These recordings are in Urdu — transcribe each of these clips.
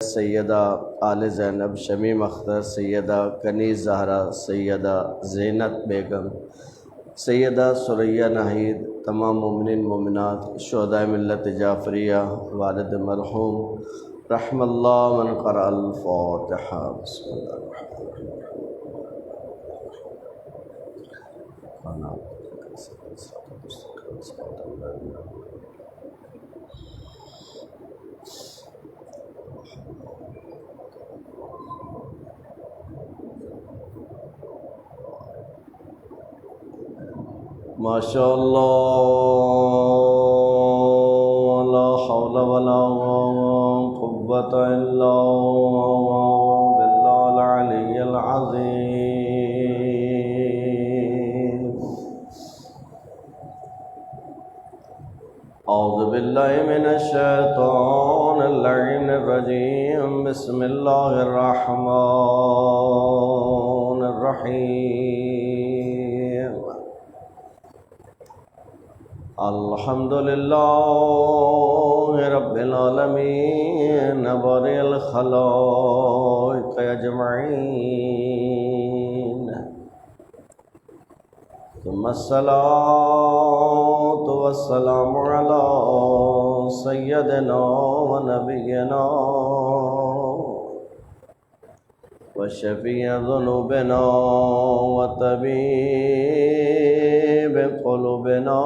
سیدہ آل زینب شمیم اختر، سیدہ کنیز زہرا، سیدہ زینت بیگم، سیدہ ثریا ناہید، تمام مومنین مومنات، شہدائے ملت جعفریہ، والد مرحوم، رحم اللہ من قرأ الفاتحہ۔ بسم اللہ الرحمن الرحیم۔ ماشاء اللہ، لا حول ولا قوة الا باللہ العلی العظیم۔ اعوذ باللہ من الشیطان اللعین الرجیم، بسم اللہ الرحمن الرحیم۔ الحمدللہ رب العالمین باری الخلائق اجمعین، ثم الصلاة والسلام علی سیدنا و نبینا وشفیع ذنوبنا وطبیب قلوبنا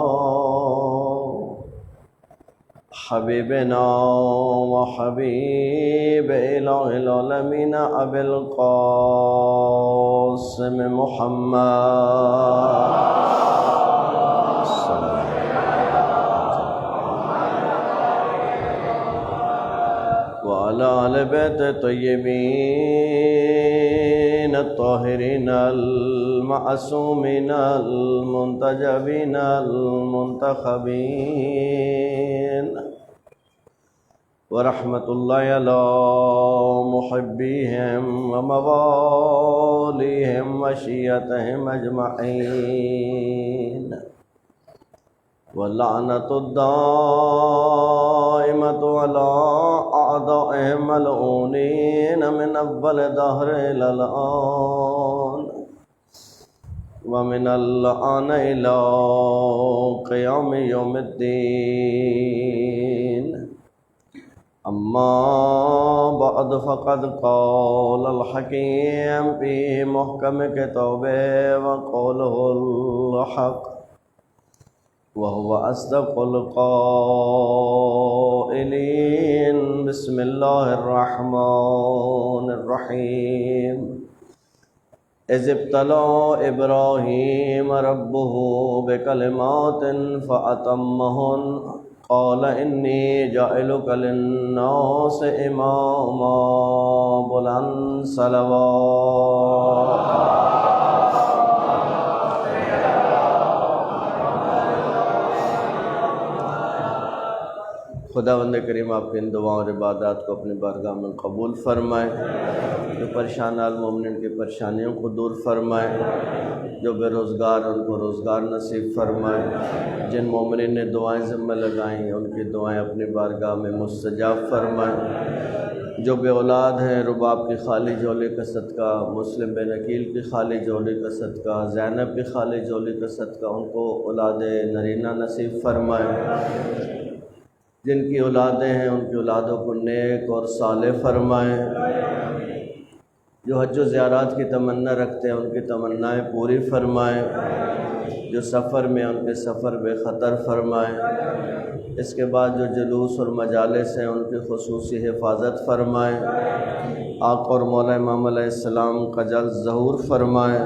حبیبنا وحبیب الہ العالمین ابی القاسم محمد وعلى آل بیت طیبین الطاہرین المعصومین المنتجبین المنتخبین، ورحمۃ اللہ علی محبیہم وموالیہم وشیعتہم اجمعین، واللعنۃ الدائمۃ علی اعدائہم ملعونین من اول دہر الی الآن، ومن الآن الی قیام یوم الدین۔ اما بعد فقد قال الحکیم فی محکم کتابہ وقولہ الحق وهو أصدق القائلين۔ بسم الله الرحمن الرحيم۔ إذ ابتلى إبراهيم ربه بكلمات فأتمهن قال إني جاعلك للناس إماما، بلند صلوات۔ خداوند کریم آپ کے ان دعاؤں اور عبادات کو اپنی بارگاہ میں قبول فرمائے، جو پریشان المومنین کی پریشانیوں کو دور فرمائے، جو بے روزگار ان کو روزگار نصیب فرمائے، جن مومنین نے دعائیں ذمہ لگائیں ان کی دعائیں اپنی بارگاہ میں مستجاب فرمائے، جو بے اولاد ہیں رباب کی خالی جھولی کا صدقہ، مسلم بن عقیل کی خالی جھولی کا صدقہ، زینب کی خالی جھولی کا صدقہ ان کو اولاد نرینہ نصیب فرمائے، جن کی اولادیں ہیں ان کی اولادوں کو نیک اور صالح فرمائیں، جو حج و زیارات کی تمنا رکھتے ہیں ان کی تمنائیں پوری فرمائیں، جو سفر میں ان کے سفر بے خطر فرمائیں، اس کے بعد جو جلوس اور مجالس ہیں ان کی خصوصی حفاظت فرمائیں، آقا اور مولا امام علیہ السلام کا جلد ظہور فرمائیں،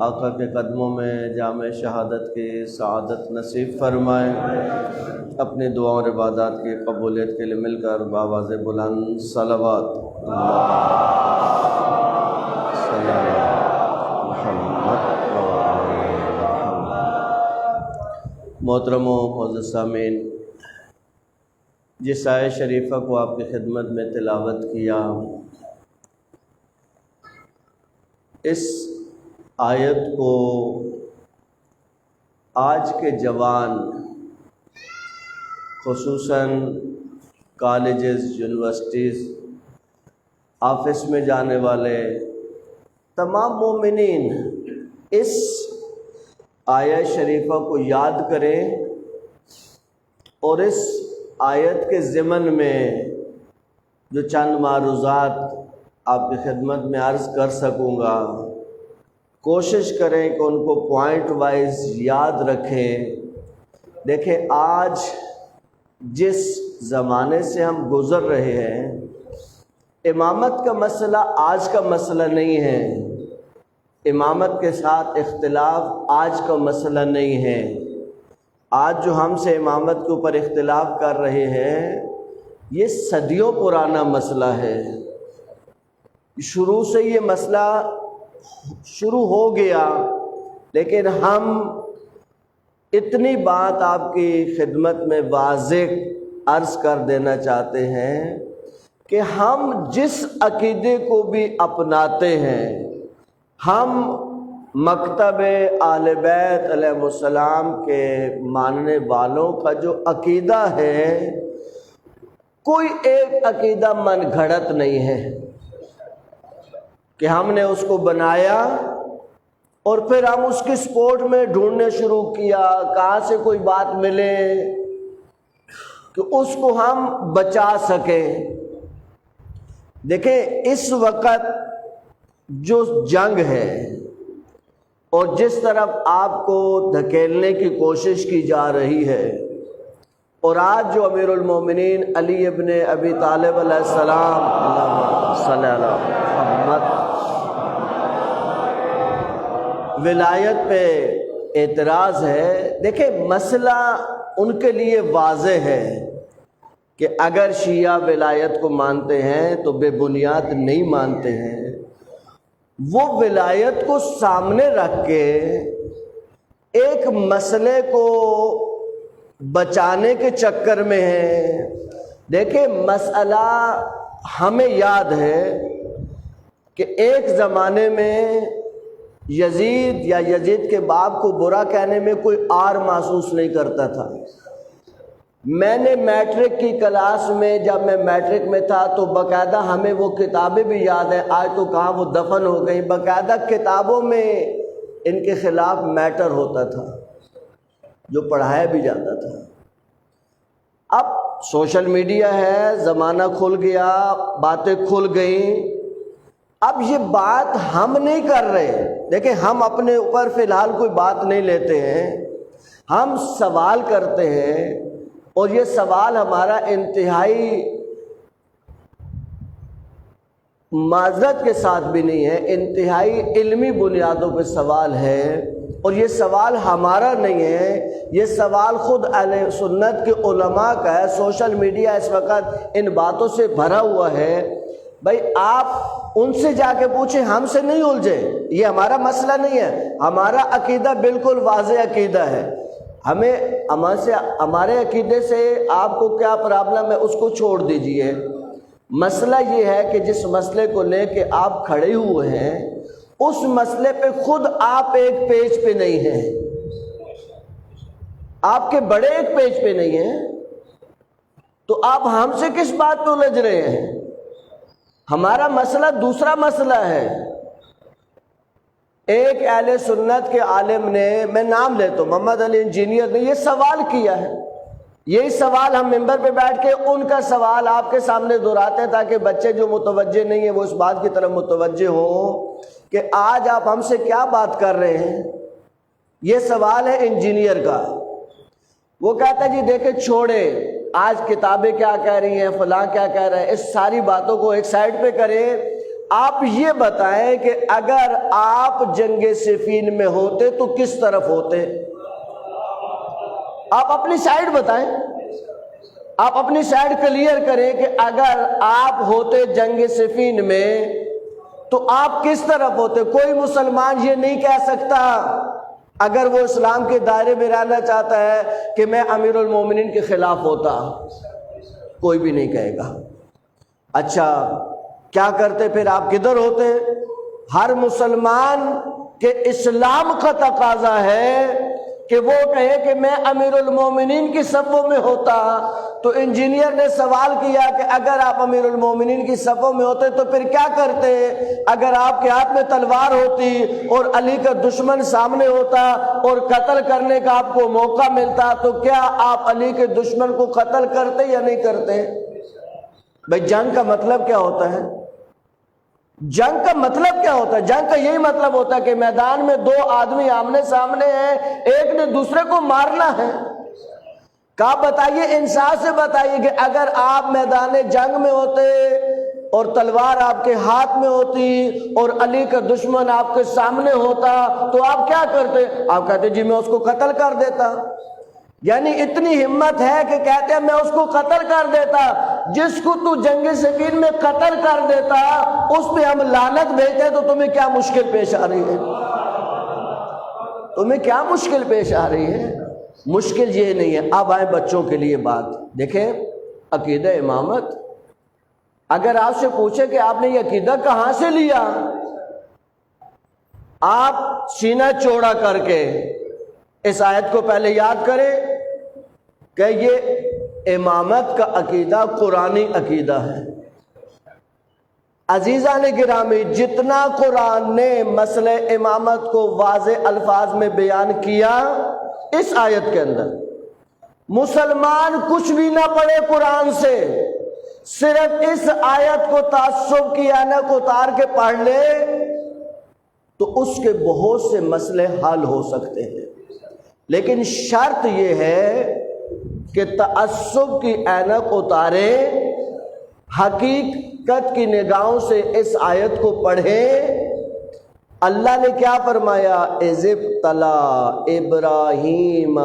آقا کے قدموں میں جامع شہادت کی سعادت نصیب فرمائیں، اپنی دعا اور عبادات کی قبولیت کے لیے مل کر بآواز بلند صلوات۔ محترم و معزز سامعین، جس آیت شریفہ کو آپ کی خدمت میں تلاوت کیا، اس آیت کو آج کے جوان خصوصاً کالجز، یونیورسٹیز آفس میں جانے والے تمام مومنین اس آیت شریفہ کو یاد کریں اور اس آیت کے ضمن میں جو چند معروضات آپ کی خدمت میں عرض کر سکوں گا، کوشش کریں کہ ان کو پوائنٹ وائز یاد رکھیں۔ دیکھیں، آج جس زمانے سے ہم گزر رہے ہیں، امامت کا مسئلہ آج کا مسئلہ نہیں ہے، امامت کے ساتھ اختلاف آج کا مسئلہ نہیں ہے۔ آج جو ہم سے امامت کے اوپر اختلاف کر رہے ہیں، یہ صدیوں پرانا مسئلہ ہے۔ شروع سے یہ مسئلہ شروع ہو گیا، لیکن ہم اتنی بات آپ کی خدمت میں واضح عرض کر دینا چاہتے ہیں کہ ہم جس عقیدے کو بھی اپناتے ہیں، ہم مکتب اہل بیت علیہ السلام کے ماننے والوں کا جو عقیدہ ہے، کوئی ایک عقیدہ من گھڑت نہیں ہے کہ ہم نے اس کو بنایا اور پھر ہم اس کی سپورٹ میں ڈھونڈنے شروع کیا، کہاں سے کوئی بات ملے کہ اس کو ہم بچا سکیں۔ دیکھیں، اس وقت جو جنگ ہے اور جس طرف آپ کو دھکیلنے کی کوشش کی جا رہی ہے، اور آج جو امیر المومنین علی ابن ابی طالب علیہ السلام، اللہم صلی علی محمد، ولایت پہ اعتراض ہے۔ دیکھیں، مسئلہ ان کے لیے واضح ہے کہ اگر شیعہ ولایت کو مانتے ہیں تو بے بنیاد نہیں مانتے ہیں۔ وہ ولایت کو سامنے رکھ کے ایک مسئلے کو بچانے کے چکر میں ہیں۔ دیکھیں، مسئلہ ہمیں یاد ہے کہ ایک زمانے میں یزید یا یزید کے باپ کو برا کہنے میں کوئی آر محسوس نہیں کرتا تھا۔ میں نے میٹرک کی کلاس میں، جب میں میٹرک میں تھا تو باقاعدہ ہمیں وہ کتابیں بھی یاد ہیں، آج تو کہاں وہ دفن ہو گئی، باقاعدہ کتابوں میں ان کے خلاف میٹر ہوتا تھا جو پڑھایا بھی جاتا تھا۔ اب سوشل میڈیا ہے، زمانہ کھل گیا، باتیں کھل گئیں۔ اب یہ بات ہم نہیں کر رہے، دیکھیں ہم اپنے اوپر فی الحال کوئی بات نہیں لیتے ہیں، ہم سوال کرتے ہیں، اور یہ سوال ہمارا انتہائی معذرت کے ساتھ بھی نہیں ہے، انتہائی علمی بنیادوں پہ سوال ہے، اور یہ سوال ہمارا نہیں ہے، یہ سوال خود اہل سنت کے علماء کا ہے۔ سوشل میڈیا اس وقت ان باتوں سے بھرا ہوا ہے، بھائی آپ ان سے جا کے پوچھیں، ہم سے نہیں الجھے، یہ ہمارا مسئلہ نہیں ہے، ہمارا عقیدہ بالکل واضح عقیدہ ہے۔ ہمارے عقیدے سے آپ کو کیا پرابلم ہے، اس کو چھوڑ دیجئے۔ مسئلہ یہ ہے کہ جس مسئلے کو لے کے آپ کھڑے ہوئے ہیں، اس مسئلے پہ خود آپ ایک پیج پہ نہیں ہیں، آپ کے بڑے ایک پیج پہ نہیں ہیں، تو آپ ہم سے کس بات پہ الجھ رہے ہیں؟ ہمارا مسئلہ دوسرا مسئلہ ہے۔ ایک اہل سنت کے عالم نے، میں نام لیتا ہوں، محمد علی انجینئر نے یہ سوال کیا ہے، یہی سوال ہم ممبر پہ بیٹھ کے ان کا سوال آپ کے سامنے دہراتے ہیں تاکہ بچے جو متوجہ نہیں ہیں وہ اس بات کی طرف متوجہ ہوں کہ آج آپ ہم سے کیا بات کر رہے ہیں۔ یہ سوال ہے انجینئر کا، وہ کہتا ہے جی دیکھیں چھوڑے، آج کتابیں کیا کہہ رہی ہیں، فلاں کیا کہہ رہے ہیں، اس ساری باتوں کو ایک سائڈ پہ کریں، آپ یہ بتائیں کہ اگر آپ جنگ صفین میں ہوتے تو کس طرف ہوتے؟ آپ اپنی سائڈ بتائیں، آپ اپنی سائڈ کلیئر کریں کہ اگر آپ ہوتے جنگ صفین میں تو آپ کس طرف ہوتے؟ کوئی مسلمان یہ نہیں کہہ سکتا اگر وہ اسلام کے دائرے میں رہنا چاہتا ہے کہ میں امیر المومنین کے خلاف ہوتا، کوئی بھی نہیں کہے گا۔ اچھا کیا کرتے پھر آپ؟ کدھر ہوتے؟ ہر مسلمان کے اسلام کا تقاضا ہے کہ وہ کہے کہ میں امیر المومنین کی صفوں میں ہوتا، تو انجینئر نے سوال کیا کہ اگر آپ امیر المومنین کی صفوں میں ہوتے تو پھر کیا کرتے؟ اگر آپ کے ہاتھ میں تلوار ہوتی اور علی کا دشمن سامنے ہوتا اور قتل کرنے کا آپ کو موقع ملتا تو کیا آپ علی کے دشمن کو قتل کرتے یا نہیں کرتے؟ بھئی جنگ کا مطلب کیا ہوتا ہے؟ جنگ کا مطلب کیا ہوتا ہے؟ جنگ کا یہی مطلب ہوتا ہے کہ میدان میں دو آدمی آمنے سامنے ہیں، ایک نے دوسرے کو مارنا ہے۔ کہا بتائیے، انصاف سے بتائیے کہ اگر آپ میدان جنگ میں ہوتے اور تلوار آپ کے ہاتھ میں ہوتی اور علی کا دشمن آپ کے سامنے ہوتا تو آپ کیا کرتے؟ آپ کہتے جی میں اس کو قتل کر دیتا۔ یعنی اتنی ہمت ہے کہ کہتے ہیں میں اس کو قتل کر دیتا۔ جس کو تو جنگ صفین میں قتل کر دیتا اس پہ ہم لعنت بھیجتے تو تمہیں کیا مشکل پیش آ رہی ہے؟ تمہیں کیا مشکل پیش آ رہی ہے؟ مشکل یہ نہیں ہے۔ اب آئے بچوں کے لیے بات دیکھیں، عقیدہ امامت۔ اگر آپ سے پوچھے کہ آپ نے یہ عقیدہ کہاں سے لیا، آپ سینہ چوڑا کر کے اس آیت کو پہلے یاد کریں کہ یہ امامت کا عقیدہ قرآنی عقیدہ ہے۔ عزیزان گرامی، جتنا قرآن نے مسئلہ امامت کو واضح الفاظ میں بیان کیا اس آیت کے اندر، مسلمان کچھ بھی نہ پڑھے قرآن سے، صرف اس آیت کو تعصب کی اینک اتار کے پڑھ لے تو اس کے بہت سے مسئلے حل ہو سکتے ہیں۔ لیکن شرط یہ ہے کہ تعصب کی اینک اتارے، حقیقت کی نگاہوں سے اس آیت کو پڑھے۔ اللہ نے کیا فرمایا؟ اذ ابتلی ابراہیم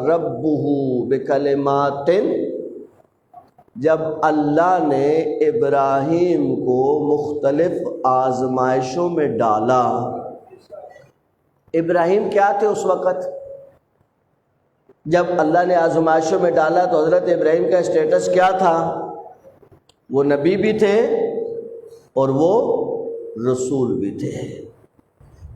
ربہ بکلمات، جب اللہ نے ابراہیم کو مختلف آزمائشوں میں ڈالا۔ ابراہیم کیا تھے اس وقت؟ جب اللہ نے آزمائشوں میں ڈالا تو حضرت ابراہیم کا اسٹیٹس کیا تھا؟ وہ نبی بھی تھے اور وہ رسول بھی تھے۔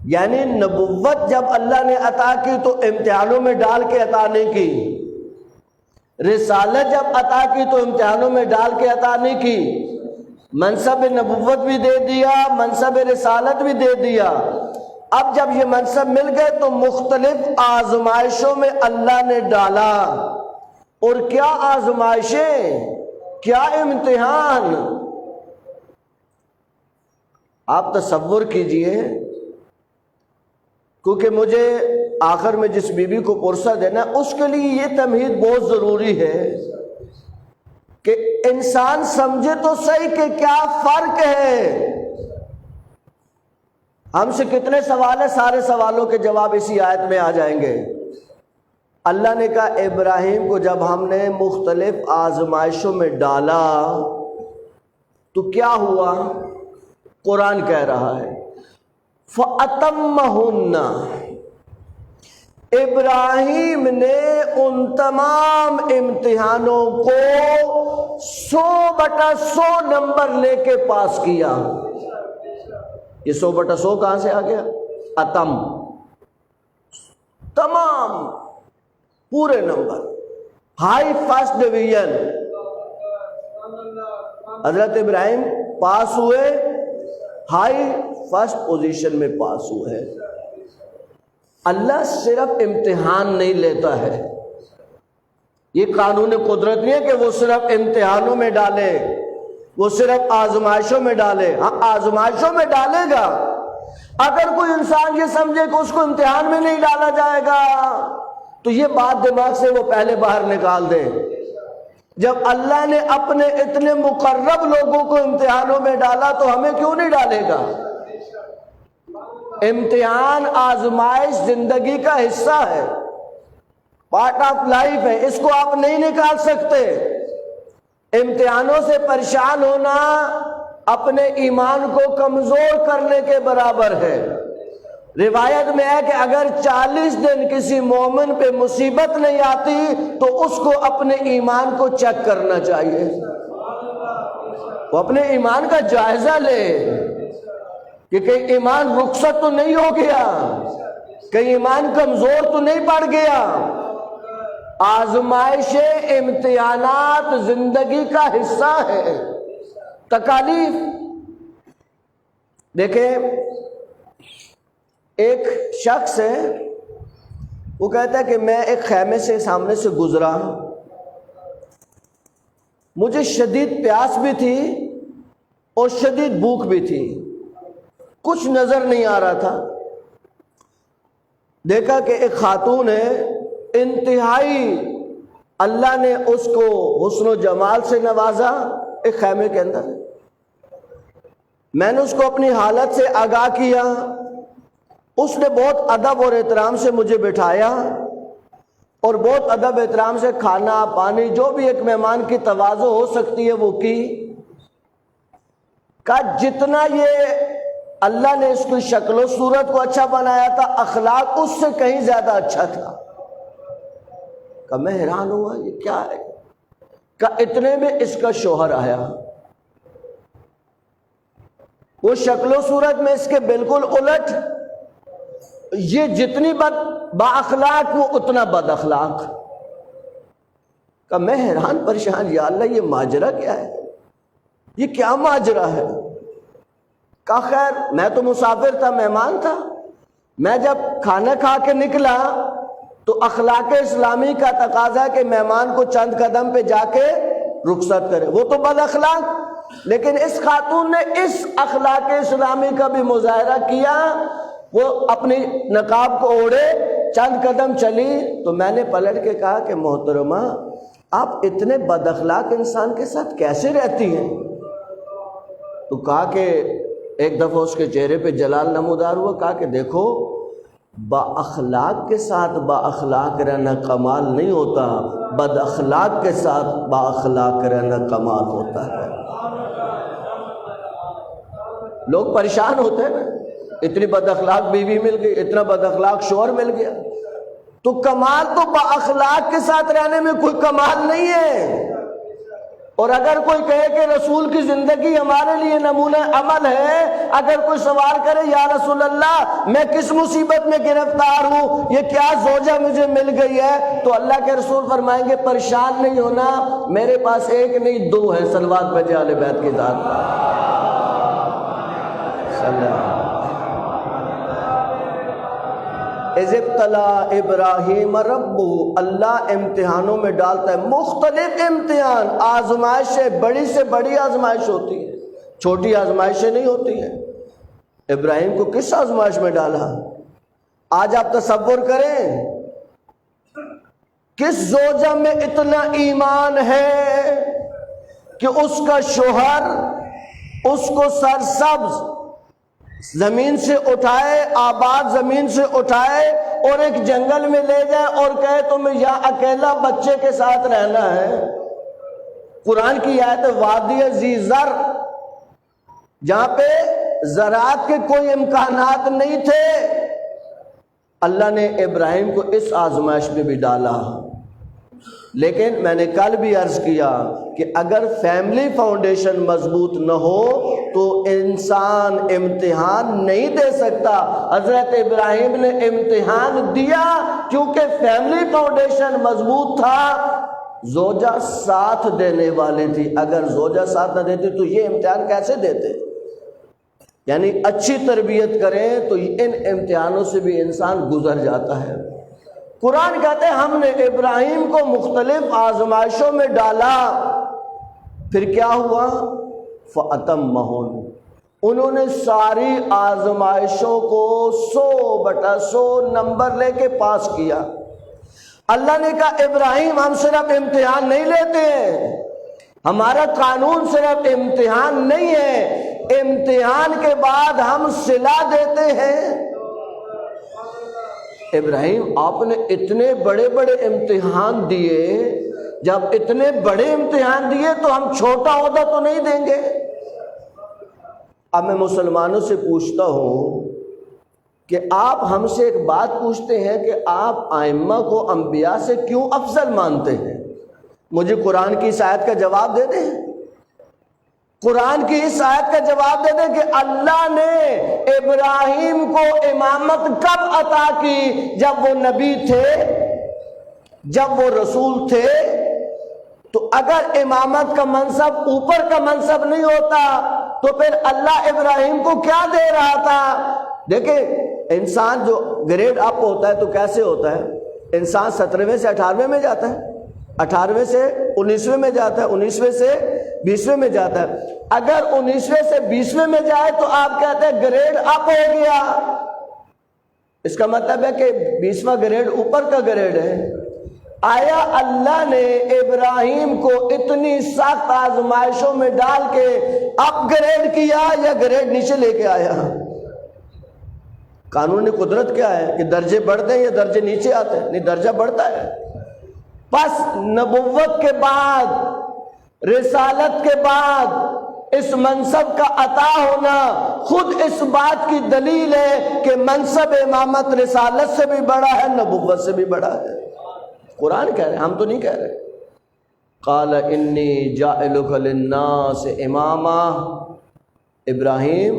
یعنی نبوت جب اللہ نے عطا کی تو امتحانوں میں ڈال کے عطا نہیں کی، رسالت جب عطا کی تو امتحانوں میں ڈال کے عطا نہیں کی، منصب نبوت بھی دے دیا، منصب رسالت بھی دے دیا۔ اب جب یہ منصب مل گئے تو مختلف آزمائشوں میں اللہ نے ڈالا۔ اور کیا آزمائشیں، کیا امتحان! آپ تصور کیجئے، کیونکہ مجھے آخر میں جس بیوی کو پرسہ دینا اس کے لیے یہ تمہید بہت ضروری ہے کہ انسان سمجھے تو صحیح کہ کیا فرق ہے۔ ہم سے کتنے سوال ہیں، سارے سوالوں کے جواب اسی آیت میں آ جائیں گے۔ اللہ نے کہا ابراہیم کو جب ہم نے مختلف آزمائشوں میں ڈالا تو کیا ہوا؟ قرآن کہہ رہا ہے فَأَتَمَّهُنَّ، ابراہیم نے ان تمام امتحانوں کو 100/100 نمبر لے کے پاس کیا۔ یہ 100/100 کہاں سے آ گیا؟ اتم، تمام پورے نمبر، ہائی فرسٹ ڈویژن۔ حضرت ابراہیم پاس ہوئے، ہائی فرسٹ پوزیشن میں پاس ہوئے۔ اللہ صرف امتحان نہیں لیتا ہے، یہ قانون قدرت نہیں ہے کہ وہ صرف امتحانوں میں ڈالے، وہ صرف آزمائشوں میں ڈالے۔ ہاں آزمائشوں میں ڈالے گا۔ اگر کوئی انسان یہ سمجھے کہ اس کو امتحان میں نہیں ڈالا جائے گا تو یہ بات دماغ سے وہ پہلے باہر نکال دے۔ جب اللہ نے اپنے اتنے مقرب لوگوں کو امتحانوں میں ڈالا تو ہمیں کیوں نہیں ڈالے گا؟ امتحان، آزمائش زندگی کا حصہ ہے، پارٹ آف لائف ہے، اس کو آپ نہیں نکال سکتے۔ امتحانوں سے پریشان ہونا اپنے ایمان کو کمزور کرنے کے برابر ہے۔ روایت میں ہے کہ اگر 40 دن کسی مومن پہ مصیبت نہیں آتی تو اس کو اپنے ایمان کو چیک کرنا چاہیے، وہ اپنے ایمان کا جائزہ لے کہ کہیں ایمان رخصت تو نہیں ہو گیا۔ کہیں ایمان کمزور تو نہیں پڑ گیا؟ آزمائشیں، امتحانات زندگی کا حصہ ہے، تکالیف۔ دیکھیں ایک شخص ہے، وہ کہتا ہے کہ میں ایک خیمے سے سامنے سے گزرا، مجھے شدید پیاس بھی تھی اور شدید بھوک بھی تھی، کچھ نظر نہیں آ رہا تھا۔ دیکھا کہ ایک خاتون ہے، انتہائی اللہ نے اس کو حسن و جمال سے نوازا، ایک خیمے کے اندر۔ میں نے اس کو اپنی حالت سے آگاہ کیا، اس نے بہت ادب اور احترام سے مجھے بٹھایا اور بہت ادب احترام سے کھانا پانی جو بھی ایک مہمان کی تواضع ہو سکتی ہے وہ کی۔ کہا جتنا یہ اللہ نے اس کی شکل و صورت کو اچھا بنایا تھا، اخلاق اس سے کہیں زیادہ اچھا تھا۔ کہ میں حیران ہوا یہ کیا ہے؟ کہ اتنے میں اس کا شوہر آیا، وہ شکل و صورت میں اس کے بالکل الٹ، یہ جتنی با اخلاق وہ اتنا بد اخلاق۔ کہ میں حیران پریشان، یا اللہ یہ ماجرا کیا ہے، یہ کیا ماجرا ہے؟ کہا خیر میں تو مسافر تھا، مہمان تھا، میں جب کھانا کھا کے نکلا تو اخلاق اسلامی کا تقاضا ہے کہ مہمان کو چند قدم پہ جا کے رخصت کرے، وہ تو بد اخلاق۔ لیکن اس خاتون نے اس اخلاق اسلامی کا بھی مظاہرہ کیا، وہ اپنی نقاب کو اوڑھے چند قدم چلی، تو میں نے پلٹ کے کہا کہ محترمہ آپ اتنے بد اخلاق انسان کے ساتھ کیسے رہتی ہیں؟ تو کہا کہ ایک دفعہ اس کے چہرے پہ جلال نمودار ہوا، کہا کہ دیکھو با اخلاق کے ساتھ با اخلاق رہنا کمال نہیں ہوتا، بد اخلاق کے ساتھ با اخلاق رہنا کمال ہوتا ہے۔ لوگ پریشان ہوتے ہیں نا، اتنی بد اخلاق بیوی مل گئی، اتنا بد اخلاق شوہر مل گیا، تو کمال تو با اخلاق کے ساتھ رہنے میں کوئی کمال نہیں ہے۔ اور اگر کوئی کہے کہ رسول کی زندگی ہمارے لیے نمونہ عمل ہے، اگر کوئی سوال کرے یا رسول اللہ میں کس مصیبت میں گرفتار ہوں، یہ کیا زوجہ مجھے مل گئی ہے، تو اللہ کے رسول فرمائیں گے پریشان نہیں ہونا، میرے پاس ایک نہیں دو ہے، صلوات بھیجے اہل بیت کی ذات پر صلی اللہ۔ اذ ابتلا ابراہیم ربہ، اللہ امتحانوں میں ڈالتا ہے، مختلف امتحان، آزمائشیں، بڑی سے بڑی آزمائش ہوتی ہے، چھوٹی آزمائشیں نہیں ہوتی ہیں۔ ابراہیم کو کس آزمائش میں ڈالا؟ آج آپ تصور کریں کس زوجہ میں اتنا ایمان ہے کہ اس کا شوہر اس کو سرسبز زمین سے اٹھائے، آباد زمین سے اٹھائے اور ایک جنگل میں لے جائے اور کہے تمہیں یہاں اکیلا بچے کے ساتھ رہنا ہے۔ قرآن کی آیت وادی ذی زر، جہاں پہ زراعت کے کوئی امکانات نہیں تھے، اللہ نے ابراہیم کو اس آزمائش میں بھی ڈالا۔ لیکن میں نے کل بھی عرض کیا کہ اگر فیملی فاؤنڈیشن مضبوط نہ ہو تو انسان امتحان نہیں دے سکتا۔ حضرت ابراہیم نے امتحان دیا کیونکہ فیملی فاؤنڈیشن مضبوط تھا، زوجہ ساتھ دینے والی تھی۔ اگر زوجہ ساتھ نہ دیتی تو یہ امتحان کیسے دیتے؟ یعنی اچھی تربیت کریں تو ان امتحانوں سے بھی انسان گزر جاتا ہے۔ قرآن کہتے ہیں ہم نے ابراہیم کو مختلف آزمائشوں میں ڈالا، پھر کیا ہوا؟ فَأَتَمَّهُنَّ، انہوں نے ساری آزمائشوں کو 100/100 نمبر لے کے پاس کیا۔ اللہ نے کہا ابراہیم ہم صرف امتحان نہیں لیتے ہیں، ہمارا قانون صرف امتحان نہیں ہے، امتحان کے بعد ہم صلہ دیتے ہیں۔ ابراہیم آپ نے اتنے بڑے بڑے امتحان دیے، جب اتنے بڑے امتحان دیے تو ہم چھوٹا عہدہ تو نہیں دیں گے۔ اب میں مسلمانوں سے پوچھتا ہوں کہ آپ ہم سے ایک بات پوچھتے ہیں کہ آپ ائمہ کو انبیاء سے کیوں افضل مانتے ہیں؟ مجھے قرآن کی اس آیت کا جواب دے دیں۔ قرآن کی اس آیت کا جواب دے دیں کہ اللہ نے ابراہیم کو امامت کب عطا کی؟ جب وہ نبی تھے، جب وہ رسول تھے۔ تو اگر امامت کا منصب اوپر کا منصب نہیں ہوتا تو پھر اللہ ابراہیم کو کیا دے رہا تھا؟ دیکھیں، انسان جو گریڈ اپ ہوتا ہے تو کیسے ہوتا ہے؟ انسان 17ویں سے 18ویں میں جاتا ہے، 18ویں سے 19ویں میں جاتا ہے، 19ویں سے 20ویں میں جاتا ہے۔ اگر 19ویں سے 20ویں میں جائے تو آپ کہتے ہیں گریڈ اپ ہو گیا۔ اس کا مطلب ہے کہ 20واں گریڈ اوپر کا گریڈ ہے۔ آیا اللہ نے ابراہیم کو اتنی سخت آزمائشوں میں ڈال کے اپ گریڈ کیا یا گریڈ نیچے لے کے آیا؟ قانونی قدرت کیا ہے کہ درجے بڑھتے ہیں یا درجے نیچے آتے ہیں؟ نہیں، درجہ بڑھتا ہے۔ پس نبوت کے بعد، رسالت کے بعد اس منصب کا عطا ہونا خود اس بات کی دلیل ہے کہ منصب امامت رسالت سے بھی بڑا ہے، نبوت سے بھی بڑا ہے۔ قرآن کہہ رہے ہیں، ہم تو نہیں کہہ رہے۔ قال انی جاعلک للناس اماما، ابراہیم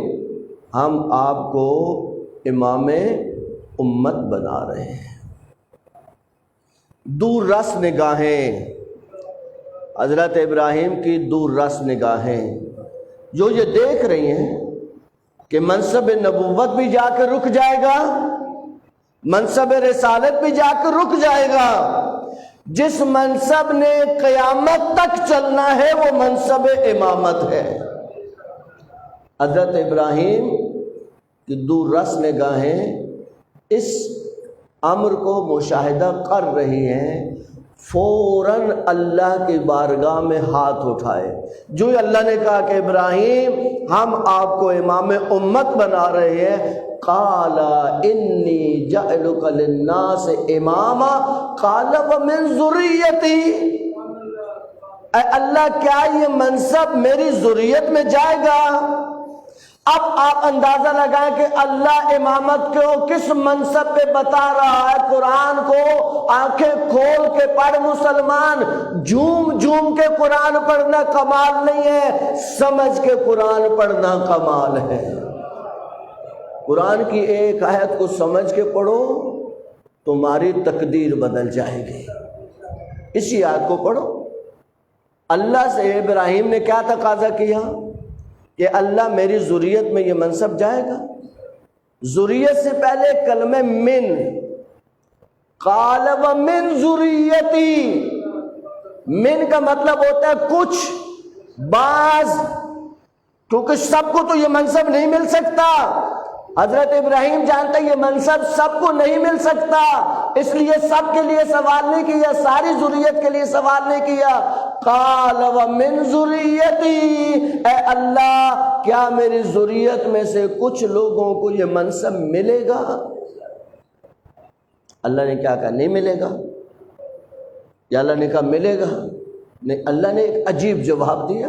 ہم آپ کو امام امت بنا رہے ہیں۔ دور رس نگاہیں، حضرت ابراہیم کی دور رس نگاہیں جو یہ دیکھ رہی ہیں کہ منصب نبوت بھی جا کے رک جائے گا، منصب رسالت بھی جا کے رک جائے گا۔ جس منصب نے قیامت تک چلنا ہے وہ منصب امامت ہے۔ حضرت ابراہیم کی دور رس نگاہیں اس امر کو مشاہدہ کر رہی ہیں، فوراً اللہ کی بارگاہ میں ہاتھ اٹھائے۔ جو اللہ نے کہا کہ ابراہیم ہم آپ کو امام امت بنا رہے ہیں، قال انی جعلک للناس اماما قال ومن ذریتی، اے اللہ کیا یہ منصب میری ذریت میں جائے گا؟ اب آپ اندازہ لگائیں کہ اللہ امامت کو کس منصب پہ بتا رہا ہے۔ قرآن کو آنکھیں کھول کے پڑھ مسلمان، جھوم جھوم کے قرآن پڑھنا کمال نہیں ہے، سمجھ کے قرآن پڑھنا کمال ہے۔ قرآن کی ایک آیت کو سمجھ کے پڑھو تمہاری تقدیر بدل جائے گی۔ اسی آیت کو پڑھو۔ اللہ سے ابراہیم نے کیا تقاضا کیا کہ اللہ میری ذریت میں یہ منصب جائے گا؟ ذریت سے پہلے کلمہ من، قال ومن ذریتی، من کا مطلب ہوتا ہے کچھ، بعض، کیونکہ سب کو تو یہ منصب نہیں مل سکتا۔ حضرت ابراہیم جانتے یہ منصب سب کو نہیں مل سکتا، اس لیے سب کے لیے سوال نہیں کیا، ساری ذریت کے لیے سوال نہیں کیا۔ قال ومن ذریتی، اے اللہ کیا میری ذریت میں سے کچھ لوگوں کو یہ منصب ملے گا؟ اللہ نے کیا کہا؟ نہیں ملے گا۔ یا اللہ نے کہا ملے گا؟ نہیں، اللہ نے ایک عجیب جواب دیا،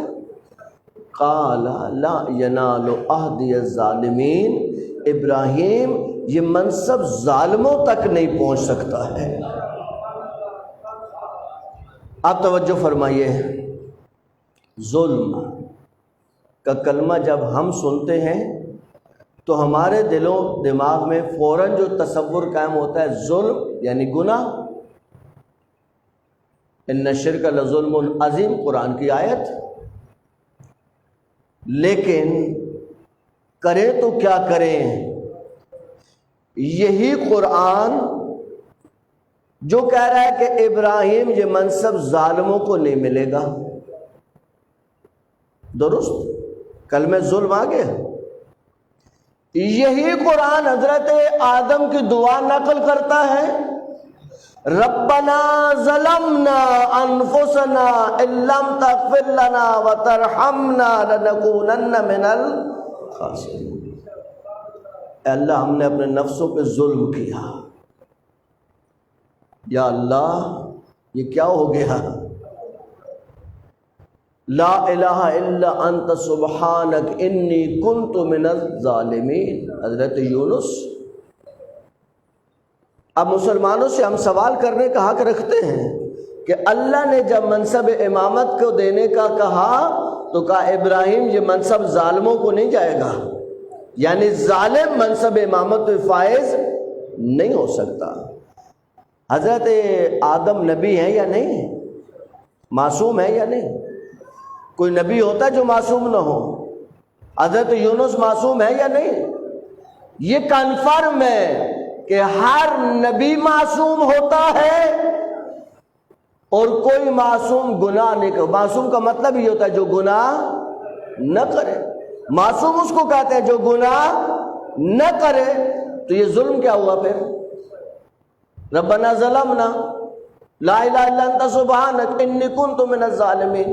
قال لا ینال عہدی الظالمین، ابراہیم یہ منصب ظالموں تک نہیں پہنچ سکتا ہے۔ آپ توجہ فرمائیے، ظلم کا کلمہ جب ہم سنتے ہیں تو ہمارے دل و دماغ میں فوراً جو تصور قائم ہوتا ہے ظلم یعنی گناہ۔ ان الشرک لظلم عظیم، قرآن کی آیت۔ لیکن کریں تو کیا کریں؟ یہی قرآن جو کہہ رہا ہے کہ ابراہیم یہ منصب ظالموں کو نہیں ملے گا، درست کلمہ ظلم آ گیا، یہی قرآن حضرت آدم کی دعا نقل کرتا ہے، ربنا ظلمنا انفسنا ان لم تغفر لنا وترحمنا لنکونن من الخاسرین۔ اے اللہ ہم نے اپنے نفسوں پہ ظلم کیا، یا اللہ یہ کیا ہو گیا؟ لا الہ الا انت سبحانک انی کنت من الظالمین، حضرت یونس۔ اب مسلمانوں سے ہم سوال کرنے کا حق رکھتے ہیں کہ اللہ نے جب منصب امامت کو دینے کا کہا تو کہا ابراہیم یہ منصب ظالموں کو نہیں جائے گا، یعنی ظالم منصب امامت پہ فائز نہیں ہو سکتا۔ حضرت آدم نبی ہیں یا نہیں ہے؟ معصوم ہے یا نہیں؟ کوئی نبی ہوتا ہے جو معصوم نہ ہو؟ حضرت یونس معصوم ہے یا نہیں؟ یہ کنفرم ہے کہ ہر نبی معصوم ہوتا ہے اور کوئی معصوم گناہ نہیں کرے۔ معصوم کا مطلب یہ ہوتا ہے جو گناہ نہ کرے، معصوم اس کو کہتے ہیں جو گناہ نہ کرے۔ تو یہ ظلم کیا ہوا پھر؟ ربنا ظلمنا لا الہ الا انت سبحانک انی کنت من الظالمین۔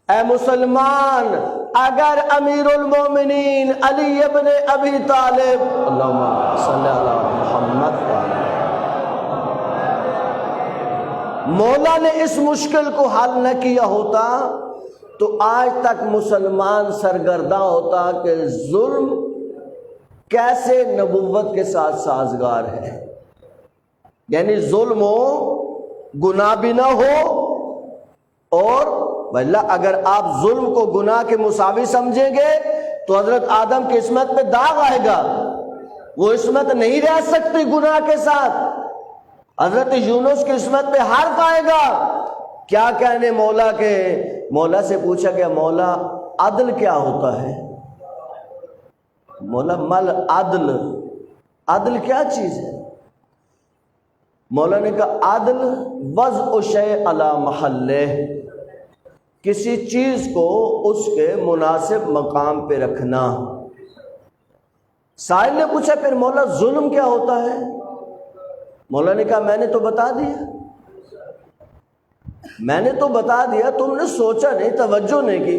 اے مسلمان، اگر امیر المومنین علی ابن ابی طالب اللہم صلی علی محمد مولا نے اس مشکل کو حل نہ کیا ہوتا تو آج تک مسلمان سرگرداں ہوتا کہ ظلم کیسے نبوت کے ساتھ سازگار ہے، یعنی ظلم ہو، گناہ بھی نہ ہو، اور واللہ اگر آپ ظلم کو گناہ کے مساوی سمجھیں گے تو حضرت آدم کی عصمت پہ داغ آئے گا، وہ عصمت نہیں رہ سکتی گناہ کے ساتھ۔ حضرت یونس کی عصمت پہ حرف آئے گا۔ کیا کہنے مولا کے؟ مولا سے پوچھا گیا مولا عدل کیا ہوتا ہے؟ مولا مل عدل، عدل کیا چیز ہے؟ مولا نے کہا عدل وضع شیء علی محلہ، کسی چیز کو اس کے مناسب مقام پہ رکھنا۔ سائل نے پوچھا پھر مولا ظلم کیا ہوتا ہے؟ مولا نے کہا میں نے تو بتا دیا، میں نے تو بتا دیا، تم نے سوچا نہیں، توجہ نہیں کی۔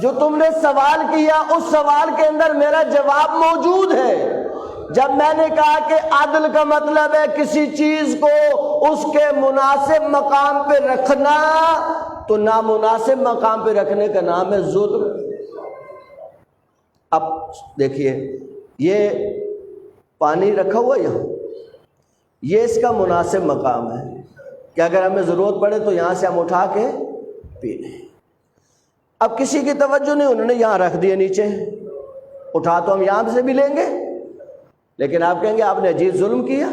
جو تم نے سوال کیا اس سوال کے اندر میرا جواب موجود ہے۔ جب میں نے کہا کہ عدل کا مطلب ہے کسی چیز کو اس کے مناسب مقام پہ رکھنا، تو نامناسب مقام پہ رکھنے کا نام ہے ظلم۔ اب دیکھیے یہ پانی رکھا ہوا یہاں، یہ اس کا مناسب مقام ہے کہ اگر ہمیں ضرورت پڑے تو یہاں سے ہم اٹھا کے پی لیں۔ اب کسی کی توجہ نہیں، انہوں نے یہاں رکھ دیا نیچے، اٹھا تو ہم یہاں سے بھی لیں گے، لیکن آپ کہیں گے آپ نے عجیب ظلم کیا،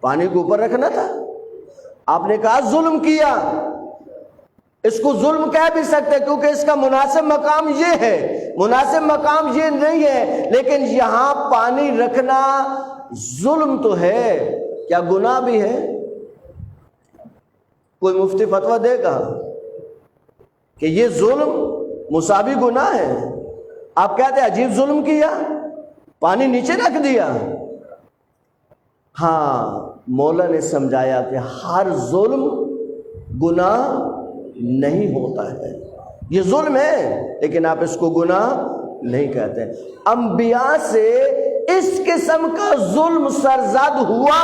پانی کو اوپر رکھنا تھا۔ آپ نے کہا ظلم کیا، اس کو ظلم کہہ بھی سکتے کیونکہ اس کا مناسب مقام یہ ہے، مناسب مقام یہ نہیں ہے، لیکن یہاں پانی رکھنا ظلم تو ہے، کیا گناہ بھی ہے؟ کوئی مفتی فتویٰ دے گا کہ یہ ظلم مساوی گناہ ہے؟ آپ کہتے ہیں عجیب ظلم کیا، پانی نیچے رکھ دیا۔ ہاں مولا نے سمجھایا کہ ہر ظلم گناہ نہیں ہوتا ہے، یہ ظلم ہے لیکن آپ اس کو گناہ نہیں کہتے۔ انبیاء سے اس قسم کا ظلم سرزد ہوا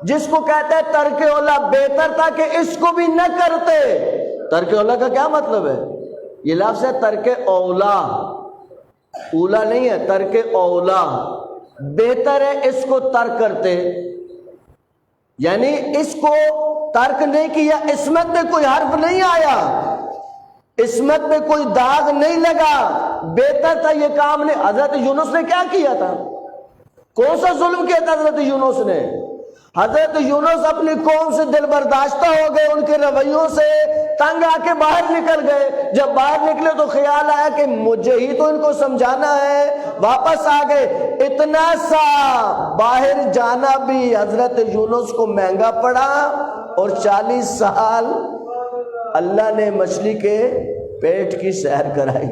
جس کو کہتے ہیں ترک اولا، بہتر تھا کہ اس کو بھی نہ کرتے۔ ترک اولا کا کیا مطلب ہے؟ یہ لفظ ہے ترک اولا، اولا نہیں ہے، ترک اولا، بہتر ہے اس کو ترک کرتے، یعنی اس کو ترک نہیں کیا، عصمت میں کوئی حرف نہیں آیا، عصمت میں کوئی داغ نہیں لگا، بہتر تھا یہ کام نے۔ حضرت یونس نے کیا کیا تھا؟ کون سا ظلم کیا تھا حضرت یونس نے؟ حضرت یونس اپنی قوم سے دل برداشتہ ہو گئے، ان کے رویوں سے تنگ آ کے باہر نکل گئے۔ جب باہر نکلے تو خیال آیا کہ مجھے ہی تو ان کو سمجھانا ہے، واپس آ گئے۔ اتنا سا باہر جانا بھی حضرت یونس کو مہنگا پڑا، اور 40 سال اللہ نے مچھلی کے پیٹ کی سیر کرائی۔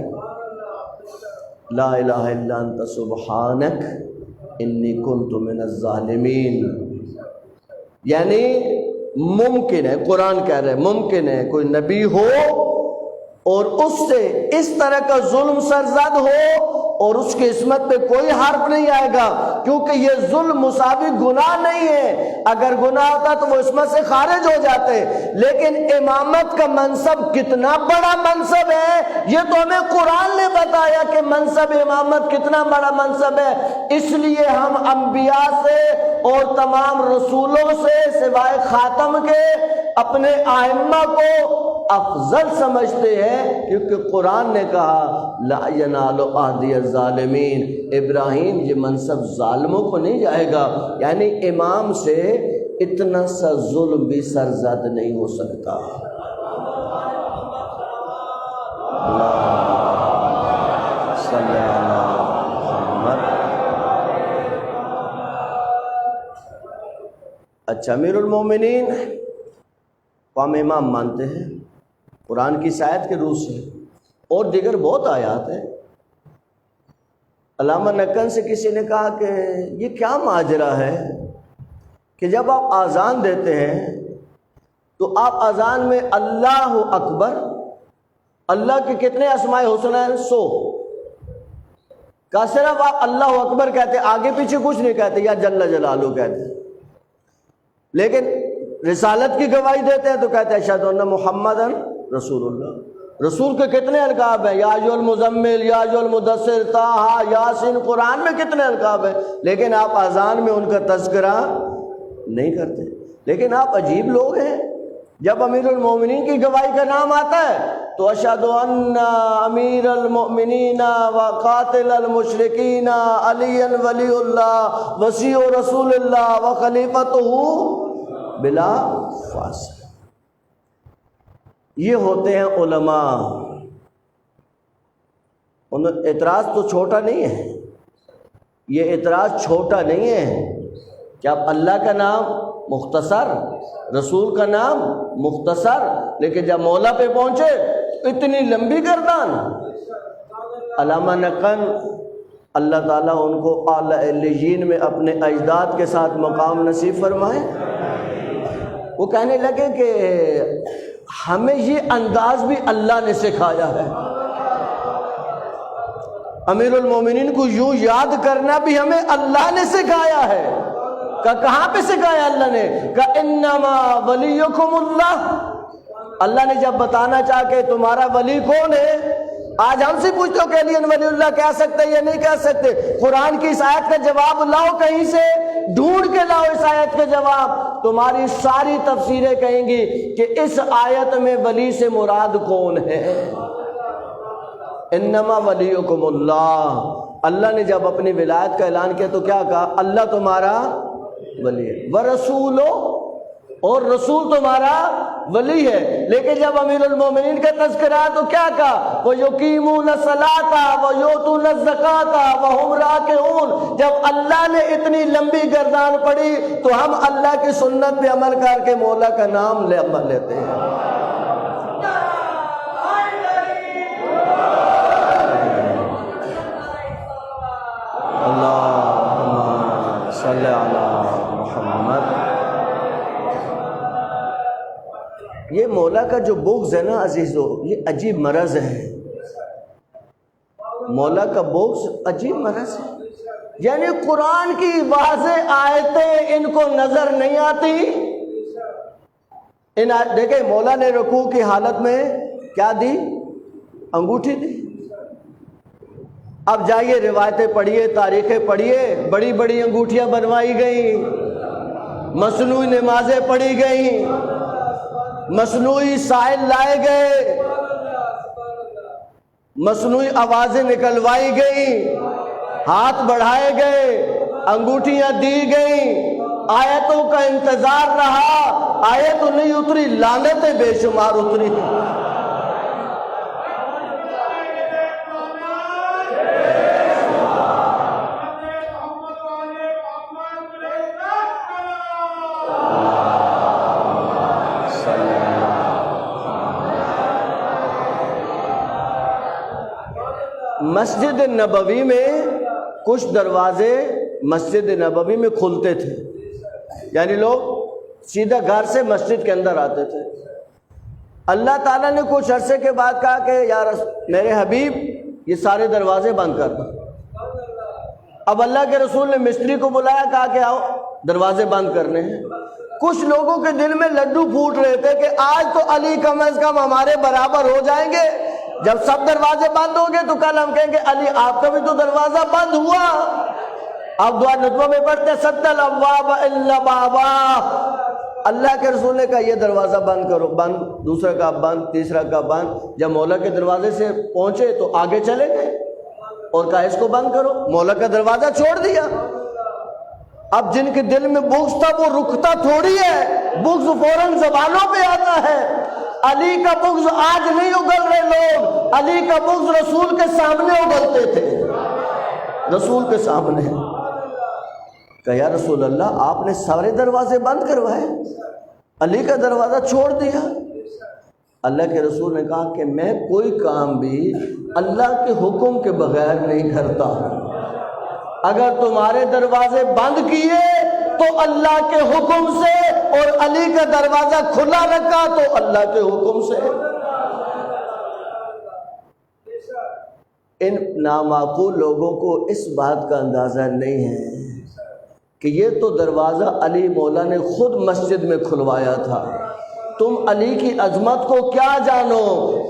لا الہ الا انت سبحانک انی کنت من الظالمین۔ یعنی ممکن ہے، قرآن کہہ رہے ممکن ہے کوئی نبی ہو اور اس سے اس طرح کا ظلم سرزد ہو اور اس کی عصمت پہ کوئی حرف نہیں آئے گا، کیونکہ یہ ظلم مساوی گناہ نہیں ہے۔ اگر گناہ ہوتا تو وہ عصمت سے خارج ہو جاتے، لیکن امامت کا منصب کتنا بڑا منصب ہے یہ تو ہمیں قرآن نے بتایا کہ منصب امامت کتنا بڑا منصب ہے۔ اس لیے ہم انبیاء سے اور تمام رسولوں سے سوائے خاتم کے اپنے ائمہ کو افضل سمجھتے ہیں، کیونکہ قرآن نے کہا لا ینال عہدی الظالمین، ابراہیم یہ منصب ظالموں کو نہیں جائے گا، یعنی امام سے اتنا سا ظلم بھی سرزد نہیں ہو سکتا۔ صلی اللہ محمد۔ اچھا، امیر المومنین کو ہم امام مانتے ہیں قرآن کی آیت کے روح سے، اور دیگر بہت آیات ہیں۔ علامہ نکن سے کسی نے کہا کہ یہ کیا ماجرا ہے کہ جب آپ اذان دیتے ہیں تو آپ اذان میں اللہ اکبر، اللہ کے کتنے اسماء حسنی ہیں؟ 100 کا صرف آپ اللہ اکبر کہتے، آگے پیچھے کچھ نہیں کہتے، یا جل جلالہ کہتے، لیکن رسالت کی گواہی دیتے ہیں تو کہتے ہیں اشہد ان محمدن رسول اللہ۔ رسول کے کتنے القاب ہیں؟ یا ایھا المزمل، یا ایھا المدثر، طٰہٰ، یاسین، قرآن میں کتنے القاب ہیں، لیکن آپ اذان میں ان کا تذکرہ نہیں کرتے۔ لیکن آپ عجیب لوگ ہیں، جب امیر المومنین کی گواہی کا نام آتا ہے تو اشہد ان امیر المؤمنین وقاتل المشرکین علی ولی اللہ وصی رسول اللہ وخلیفتہ بلا فاصل۔ یہ ہوتے ہیں علماء۔ اعتراض تو چھوٹا نہیں ہے، یہ اعتراض چھوٹا نہیں ہے کہ آپ اللہ کا نام مختصر، رسول کا نام مختصر، لیکن جب مولا پہ پہنچے اتنی لمبی گردان۔ علامہ نقن اللہ تعالیٰ ان کو اعلیٰ علیین میں اپنے اجداد کے ساتھ مقام نصیب فرمائے۔ وہ کہنے لگے کہ ہمیں یہ انداز بھی اللہ نے سکھایا ہے، امیر المومنین کو یوں یاد کرنا بھی ہمیں اللہ نے سکھایا ہے۔ کہاں پہ سکھایا اللہ نے؟ کہ انما ولیکم اللہ۔ اللہ نے جب بتانا چاہا کہ تمہارا ولی کون ہے، آج ہم سے پوچھتے ہو کہ علی ولی اللہ کہہ سکتے یا نہیں کہہ سکتے؟ قرآن کی اس آیت کا جواب لاؤ، کہیں سے ڈھونڈ کے لاؤ اس آیت کے جواب، تمہاری ساری تفسیریں کہیں گی کہ اس آیت میں ولی سے مراد کون ہے۔ انما ولیکم اللہ۔ اللہ نے جب اپنی ولایت کا اعلان کیا تو کیا کہا؟ اللہ تمہارا ولی ہے، ورسولو، اور رسول تمہارا ولی ہے۔ لیکن جب امیر المومنین کا تذکرہ تو کیا کہا؟ وَيُقِيمُونَ الصَّلَاةَ وَيُؤْتُونَ الزَّكَاةَ وَهُمْ رَاكِعُونَ۔ جب اللہ نے اتنی لمبی گردان پڑھی تو ہم اللہ کی سنت پہ عمل کر کے مولا کا نام لیتے ہیں۔ اللہم صلی علی محمد۔ یہ مولا کا جو بغض ہے نا عزیزو، یہ عجیب مرض ہے۔ مولا کا بغض عجیب مرض ہے، یعنی قرآن کی واضح آیتیں ان کو نظر نہیں آتی۔ دیکھیں مولا نے رکوع کی حالت میں کیا دی؟ انگوٹھی دی۔ اب جائیے روایتیں پڑھیے، تاریخیں پڑھیے، بڑی بڑی انگوٹھیاں بنوائی گئیں، مصنوعی نمازیں پڑھی گئیں، مصنوعی سائل لائے گئے، مصنوعی آوازیں نکلوائی گئیں، ہاتھ بڑھائے گئے، انگوٹھیاں دی گئیں، آیتوں کا انتظار رہا، آیت نہیں اتری، لعنتیں بے شمار اتری۔ مسجد نبوی میں کچھ دروازے مسجد نبوی میں کھلتے تھے، یعنی لوگ سیدھا گھر سے مسجد کے اندر آتے تھے۔ اللہ تعالیٰ نے کچھ عرصے کے بعد کہا کہ یار میرے حبیب یہ سارے دروازے بند کر دو۔ اب اللہ کے رسول نے مستری کو بلایا، کہا کہ آؤ دروازے بند کرنے ہیں۔ کچھ لوگوں کے دل میں لڈو پھوٹ رہے تھے کہ آج تو علی کم از کم ہمارے برابر ہو جائیں گے، جب سب دروازے بند ہوں گے تو کل ہم کہیں گے علی آپ کا بھی تو دروازہ بند ہوا۔ اب دعا نتبہ میں پڑھتے سد الابواب الا بابا، اللہ کے رسول نے کہا یہ دروازہ بند کرو، بند، دوسرا کا بند، تیسرا کا بند۔ جب مولا کے دروازے سے پہنچے تو آگے چلے گئے اور کہا اس کو بند کرو، مولا کا دروازہ چھوڑ دیا۔ اب جن کے دل میں بغض تھا وہ رکتا تھوڑی ہے، بغض فوراً زبانوں پہ آتا ہے۔ علی کا بغض آج نہیں اگل رہے لوگ، علی کا بغض رسول کے سامنے اگلتے تھے، رسول کے سامنے۔ کہا یا رسول اللہ آپ نے سارے دروازے بند کروائے، علی کا دروازہ چھوڑ دیا۔ اللہ کے رسول نے کہا کہ میں کوئی کام بھی اللہ کے حکم کے بغیر نہیں کرتا۔ اگر تمہارے دروازے بند کیے تو اللہ کے حکم سے، اور علی کا دروازہ کھلا رکھا تو اللہ کے حکم سے۔ ان نامعقول لوگوں کو اس بات کا اندازہ نہیں ہے کہ یہ تو دروازہ علی مولا نے خود مسجد میں کھلوایا تھا۔ تم علی کی عظمت کو کیا جانو؟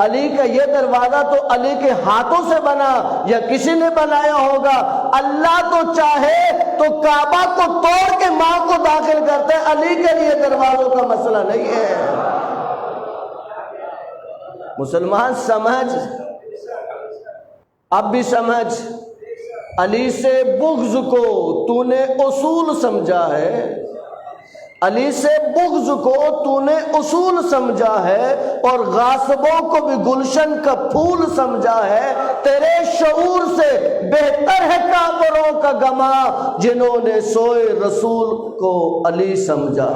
علی کا یہ دروازہ تو علی کے ہاتھوں سے بنا یا کسی نے بنایا ہوگا۔ اللہ تو چاہے تو کعبہ کو توڑ کے ماں کو داخل کرتے، علی کے لیے دروازوں کا مسئلہ نہیں ہے۔ مسلمان سمجھ، اب بھی سمجھ، علی سے بغض کو تو نے اصول سمجھا ہے، علی سے بغض کو تو نے اصول سمجھا ہے، اور غاصبوں کو بھی گلشن کا پھول سمجھا ہے۔ تیرے شعور سے بہتر ہے کافروں کا گما جنہوں نے سوئے رسول کو علی سمجھا،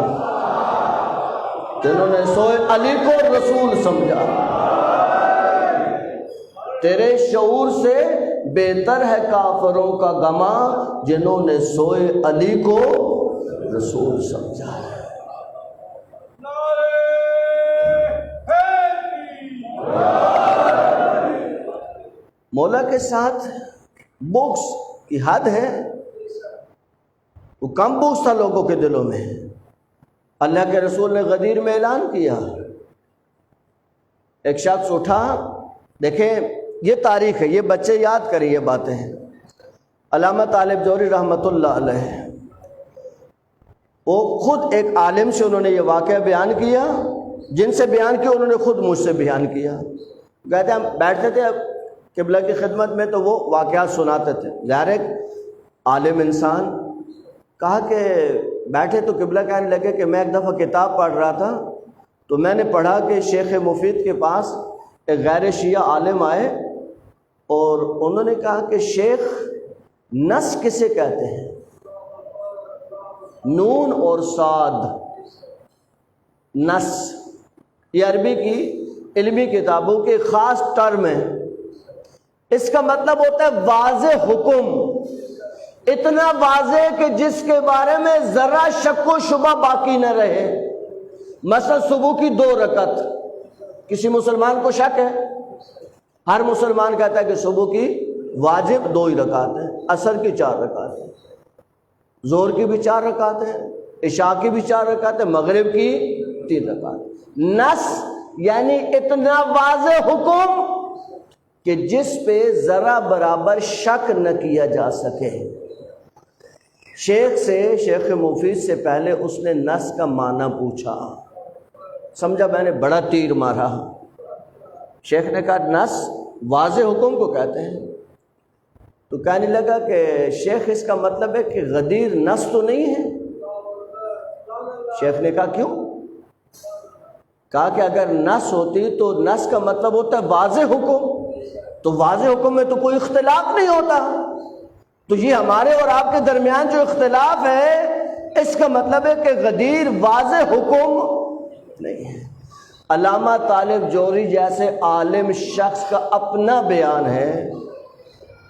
جنہوں نے سوئے علی کو رسول سمجھا۔ تیرے شعور سے بہتر ہے کافروں کا گما جنہوں نے سوئے علی کو رسول سمجھا ہے۔ مولا کے ساتھ بغض کی حد ہے، وہ کم بغض تھا لوگوں کے دلوں میں۔ اللہ کے رسول نے غدیر میں اعلان کیا، ایک شخص اٹھا، دیکھیں یہ تاریخ ہے، یہ بچے یاد کریں یہ باتیں ہیں۔ علامہ طالب جوہری رحمۃ اللہ علیہ وہ خود ایک عالم سے انہوں نے یہ واقعہ بیان کیا، جن سے بیان کیا انہوں نے خود مجھ سے بیان کیا۔ کہتے ہم بیٹھتے تھے قبلہ کی خدمت میں تو وہ واقعات سناتے تھے، ظاہر ایک عالم انسان۔ کہا کہ بیٹھے تو قبلہ کہنے لگے کہ میں ایک دفعہ کتاب پڑھ رہا تھا تو میں نے پڑھا کہ شیخ مفید کے پاس ایک غیر شیعہ عالم آئے اور انہوں نے کہا کہ شیخ نس کسے کہتے ہیں؟ نون اور صاد، نس، یہ عربی کی علمی کتابوں کے خاص ٹرم ہے۔ اس کا مطلب ہوتا ہے واضح حکم، اتنا واضح کہ جس کے بارے میں ذرا شک و شبہ باقی نہ رہے۔ مثلا صبح کی 2 رکعت، کسی مسلمان کو شک ہے؟ ہر مسلمان کہتا ہے کہ صبح کی واجب 2 ہی رکعت ہیں، عصر کی 4 رکعت ہیں، ظہر کی بھی 4 رکعت ہیں، عشاء کی بھی 4 رکعت ہیں، مغرب کی 3 رکعت۔ نس یعنی اتنا واضح حکم کہ جس پہ ذرا برابر شک نہ کیا جا سکے۔ شیخ سے، شیخ مفید سے پہلے اس نے نس کا معنی پوچھا، سمجھا میں نے بڑا تیر مارا۔ شیخ نے کہا نس واضح حکم کو کہتے ہیں۔ تو کہنے لگا کہ شیخ اس کا مطلب ہے کہ غدیر نس تو نہیں ہے؟ شیخ نے کہا کیوں؟ کہا کہ اگر نس ہوتی تو نس کا مطلب ہوتا ہے واضح حکم، تو واضح حکم میں تو کوئی اختلاف نہیں ہوتا، تو یہ ہمارے اور آپ کے درمیان جو اختلاف ہے اس کا مطلب ہے کہ غدیر واضح حکم نہیں ہے۔ علامہ طالب جوہری جیسے عالم شخص کا اپنا بیان ہے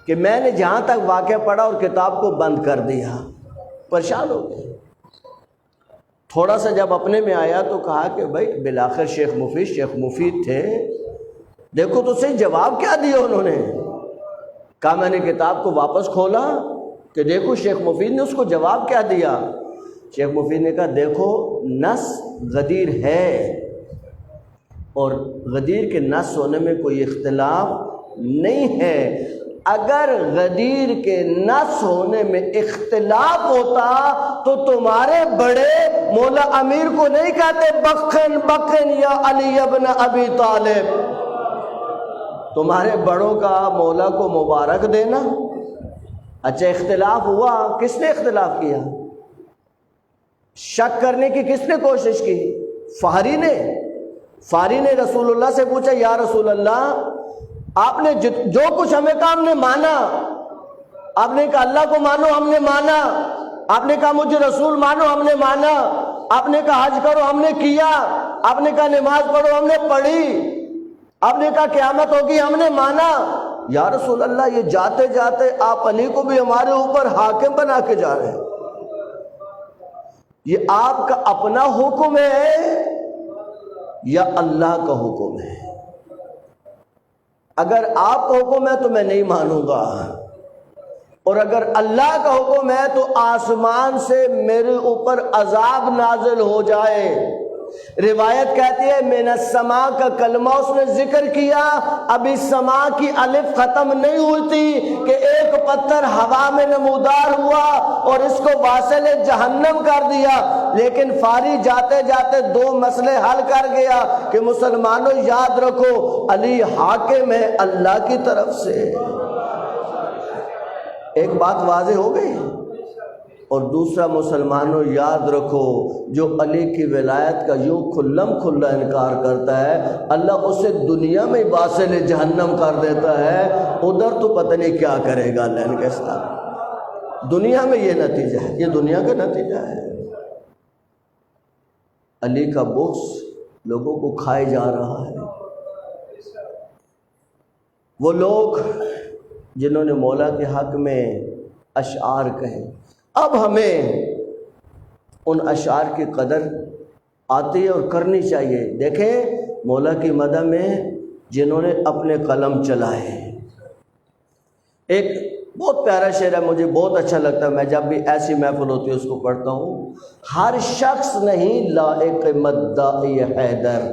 کہ میں نے جہاں تک واقعہ پڑھا اور کتاب کو بند کر دیا، پریشان ہو گئے۔ تھوڑا سا جب اپنے میں آیا تو کہا کہ بھائی بالآخر شیخ مفید تھے، دیکھو تو صحیح جواب کیا دیا انہوں نے۔ کہا میں نے کتاب کو واپس کھولا کہ دیکھو شیخ مفید نے اس کو جواب کیا دیا۔ شیخ مفید نے کہا دیکھو نس غدیر ہے، اور غدیر کے نس ہونے میں کوئی اختلاف نہیں ہے۔ اگر غدیر کے نس ہونے میں اختلاف ہوتا تو تمہارے بڑے مولا امیر کو نہیں کہتے بخن بخن یا علی ابن ابی طالب، تمہارے بڑوں کا مولا کو مبارک دینا۔ اچھا اختلاف ہوا، کس نے اختلاف کیا؟ شک کرنے کی کس نے کوشش کی؟ فہری نے رسول اللہ سے پوچھا یا رسول اللہ آپ نے جو کچھ ہمیں کہا ہم نے مانا، آپ نے کہا اللہ کو مانو ہم نے مانا، آپ نے کہا مجھے رسول مانو ہم نے مانا، آپ نے کہا حج کرو ہم نے کیا، آپ نے کہا نماز پڑھو ہم نے پڑھی، آپ نے کہا قیامت ہوگی ہم نے مانا۔ یا رسول اللہ یہ جاتے جاتے آپ علی کو بھی ہمارے اوپر حاکم بنا کے جا رہے ہیں، یہ آپ کا اپنا حکم ہے یا اللہ کا حکم ہے؟ اگر آپ کا حکم ہے تو میں نہیں مانوں گا، اور اگر اللہ کا حکم ہے تو آسمان سے میرے اوپر عذاب نازل ہو جائے۔ روایت کہتی ہے من السماء کا کلمہ اس نے ذکر کیا، ابھی سما کی الف ختم نہیں ہوئی تھی کہ ایک پتھر ہوا میں نمودار ہوا اور اس کو واصل جہنم کر دیا، لیکن فاری جاتے جاتے دو مسئلے حل کر گیا کہ مسلمانوں یاد رکھو علی حاکم ہے اللہ کی طرف سے۔ ایک بات واضح ہو گئی، اور دوسرا مسلمانوں یاد رکھو جو علی کی ولایت کا یوں کھلم کھلا انکار کرتا ہے اللہ اسے دنیا میں واصل جہنم کر دیتا ہے، ادھر تو پتہ نہیں کیا کرے گا اللہ کے ساتھ۔ دنیا میں یہ نتیجہ ہے، یہ دنیا کا نتیجہ ہے۔ علی کا بغض لوگوں کو کھائے جا رہا ہے۔ وہ لوگ جنہوں نے مولا کے حق میں اشعار کہیں، اب ہمیں ان اشعار کی قدر آتی ہے اور کرنی چاہیے۔ دیکھیں مولا کی مدح میں جنہوں نے اپنے قلم چلائے، ایک بہت پیارا شعر ہے مجھے بہت اچھا لگتا ہے، میں جب بھی ایسی محفل ہوتی ہے اس کو پڑھتا ہوں۔ ہر شخص نہیں لائق مداحی حیدر،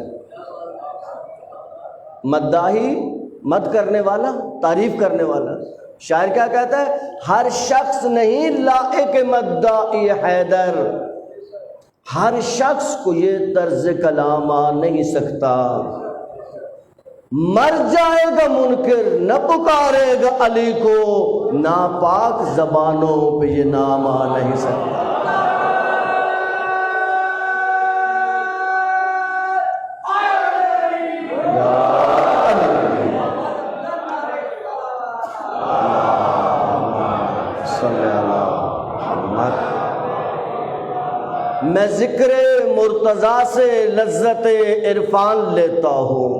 مداحی مد کرنے والا، تعریف کرنے والا۔ شاعر کیا کہتا ہے؟ ہر شخص نہیں لائق مداحی حیدر، ہر شخص کو یہ طرز کلام آ نہیں سکتا، مر جائے گا منکر نہ پکارے گا علی کو، ناپاک زبانوں پہ یہ نام آ نہیں سکتا۔ میں ذکر مرتضیٰ سے لذت عرفان لیتا ہوں،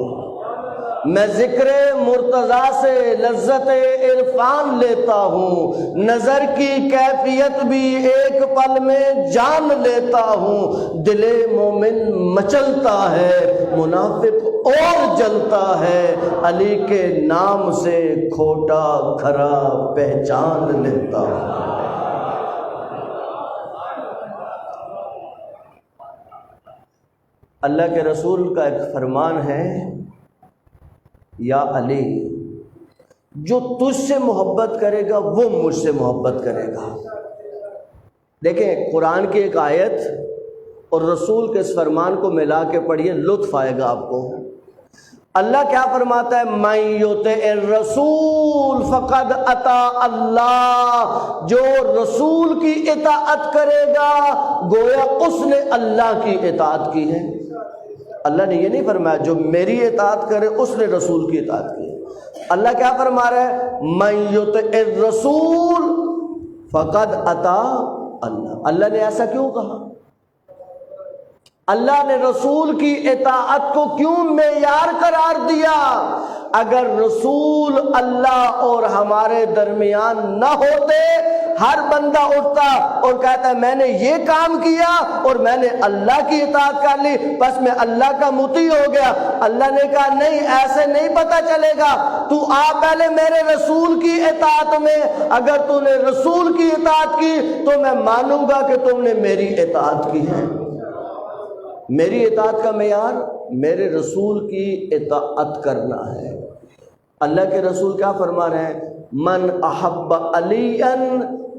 میں ذکر مرتضیٰ سے لذت عرفان لیتا ہوں، نظر کی کیفیت بھی ایک پل میں جان لیتا ہوں، دل مومن مچلتا ہے منافق اور جلتا ہے، علی کے نام سے کھوٹا کھرا پہچان لیتا ہوں۔ اللہ کے رسول کا ایک فرمان ہے، یا علی جو تجھ سے محبت کرے گا وہ مجھ سے محبت کرے گا۔ دیکھیں قرآن کی ایک آیت اور رسول کے اس فرمان کو ملا کے پڑھیے، لطف آئے گا آپ کو۔ اللہ کیا فرماتا ہے؟ مَن یُطِعِ الرَّسُولَ فَقَدْ أَطَاعَ اللَّهَ، جو رسول کی اطاعت کرے گا گویا اس نے اللہ کی اطاعت کی ہے۔ اللہ نے یہ نہیں فرمایا جو میری اطاعت کرے اس نے رسول کی اطاعت کی ہے۔ اللہ کیا فرما رہا ہے؟ مَن یُطِعِ الرَّسُولَ فَقَدْ أَطَاعَ اللَّهَ۔ اللہ نے ایسا کیوں کہا؟ اللہ نے رسول کی اطاعت کو کیوں معیار قرار دیا؟ اگر رسول اللہ اور ہمارے درمیان نہ ہوتے، ہر بندہ اٹھتا اور کہتا ہے میں نے یہ کام کیا اور میں نے اللہ کی اطاعت کر لی بس میں اللہ کا مطیع ہو گیا۔ اللہ نے کہا نہیں، ایسے نہیں پتہ چلے گا، تو آ پہلے میرے رسول کی اطاعت میں، اگر تو نے رسول کی اطاعت کی تو میں مانوں گا کہ تم نے میری اطاعت کی ہے۔ میری اطاعت کا معیار میرے رسول کی اطاعت کرنا ہے۔ اللہ کے رسول کیا فرما رہے ہیں؟ من احب علی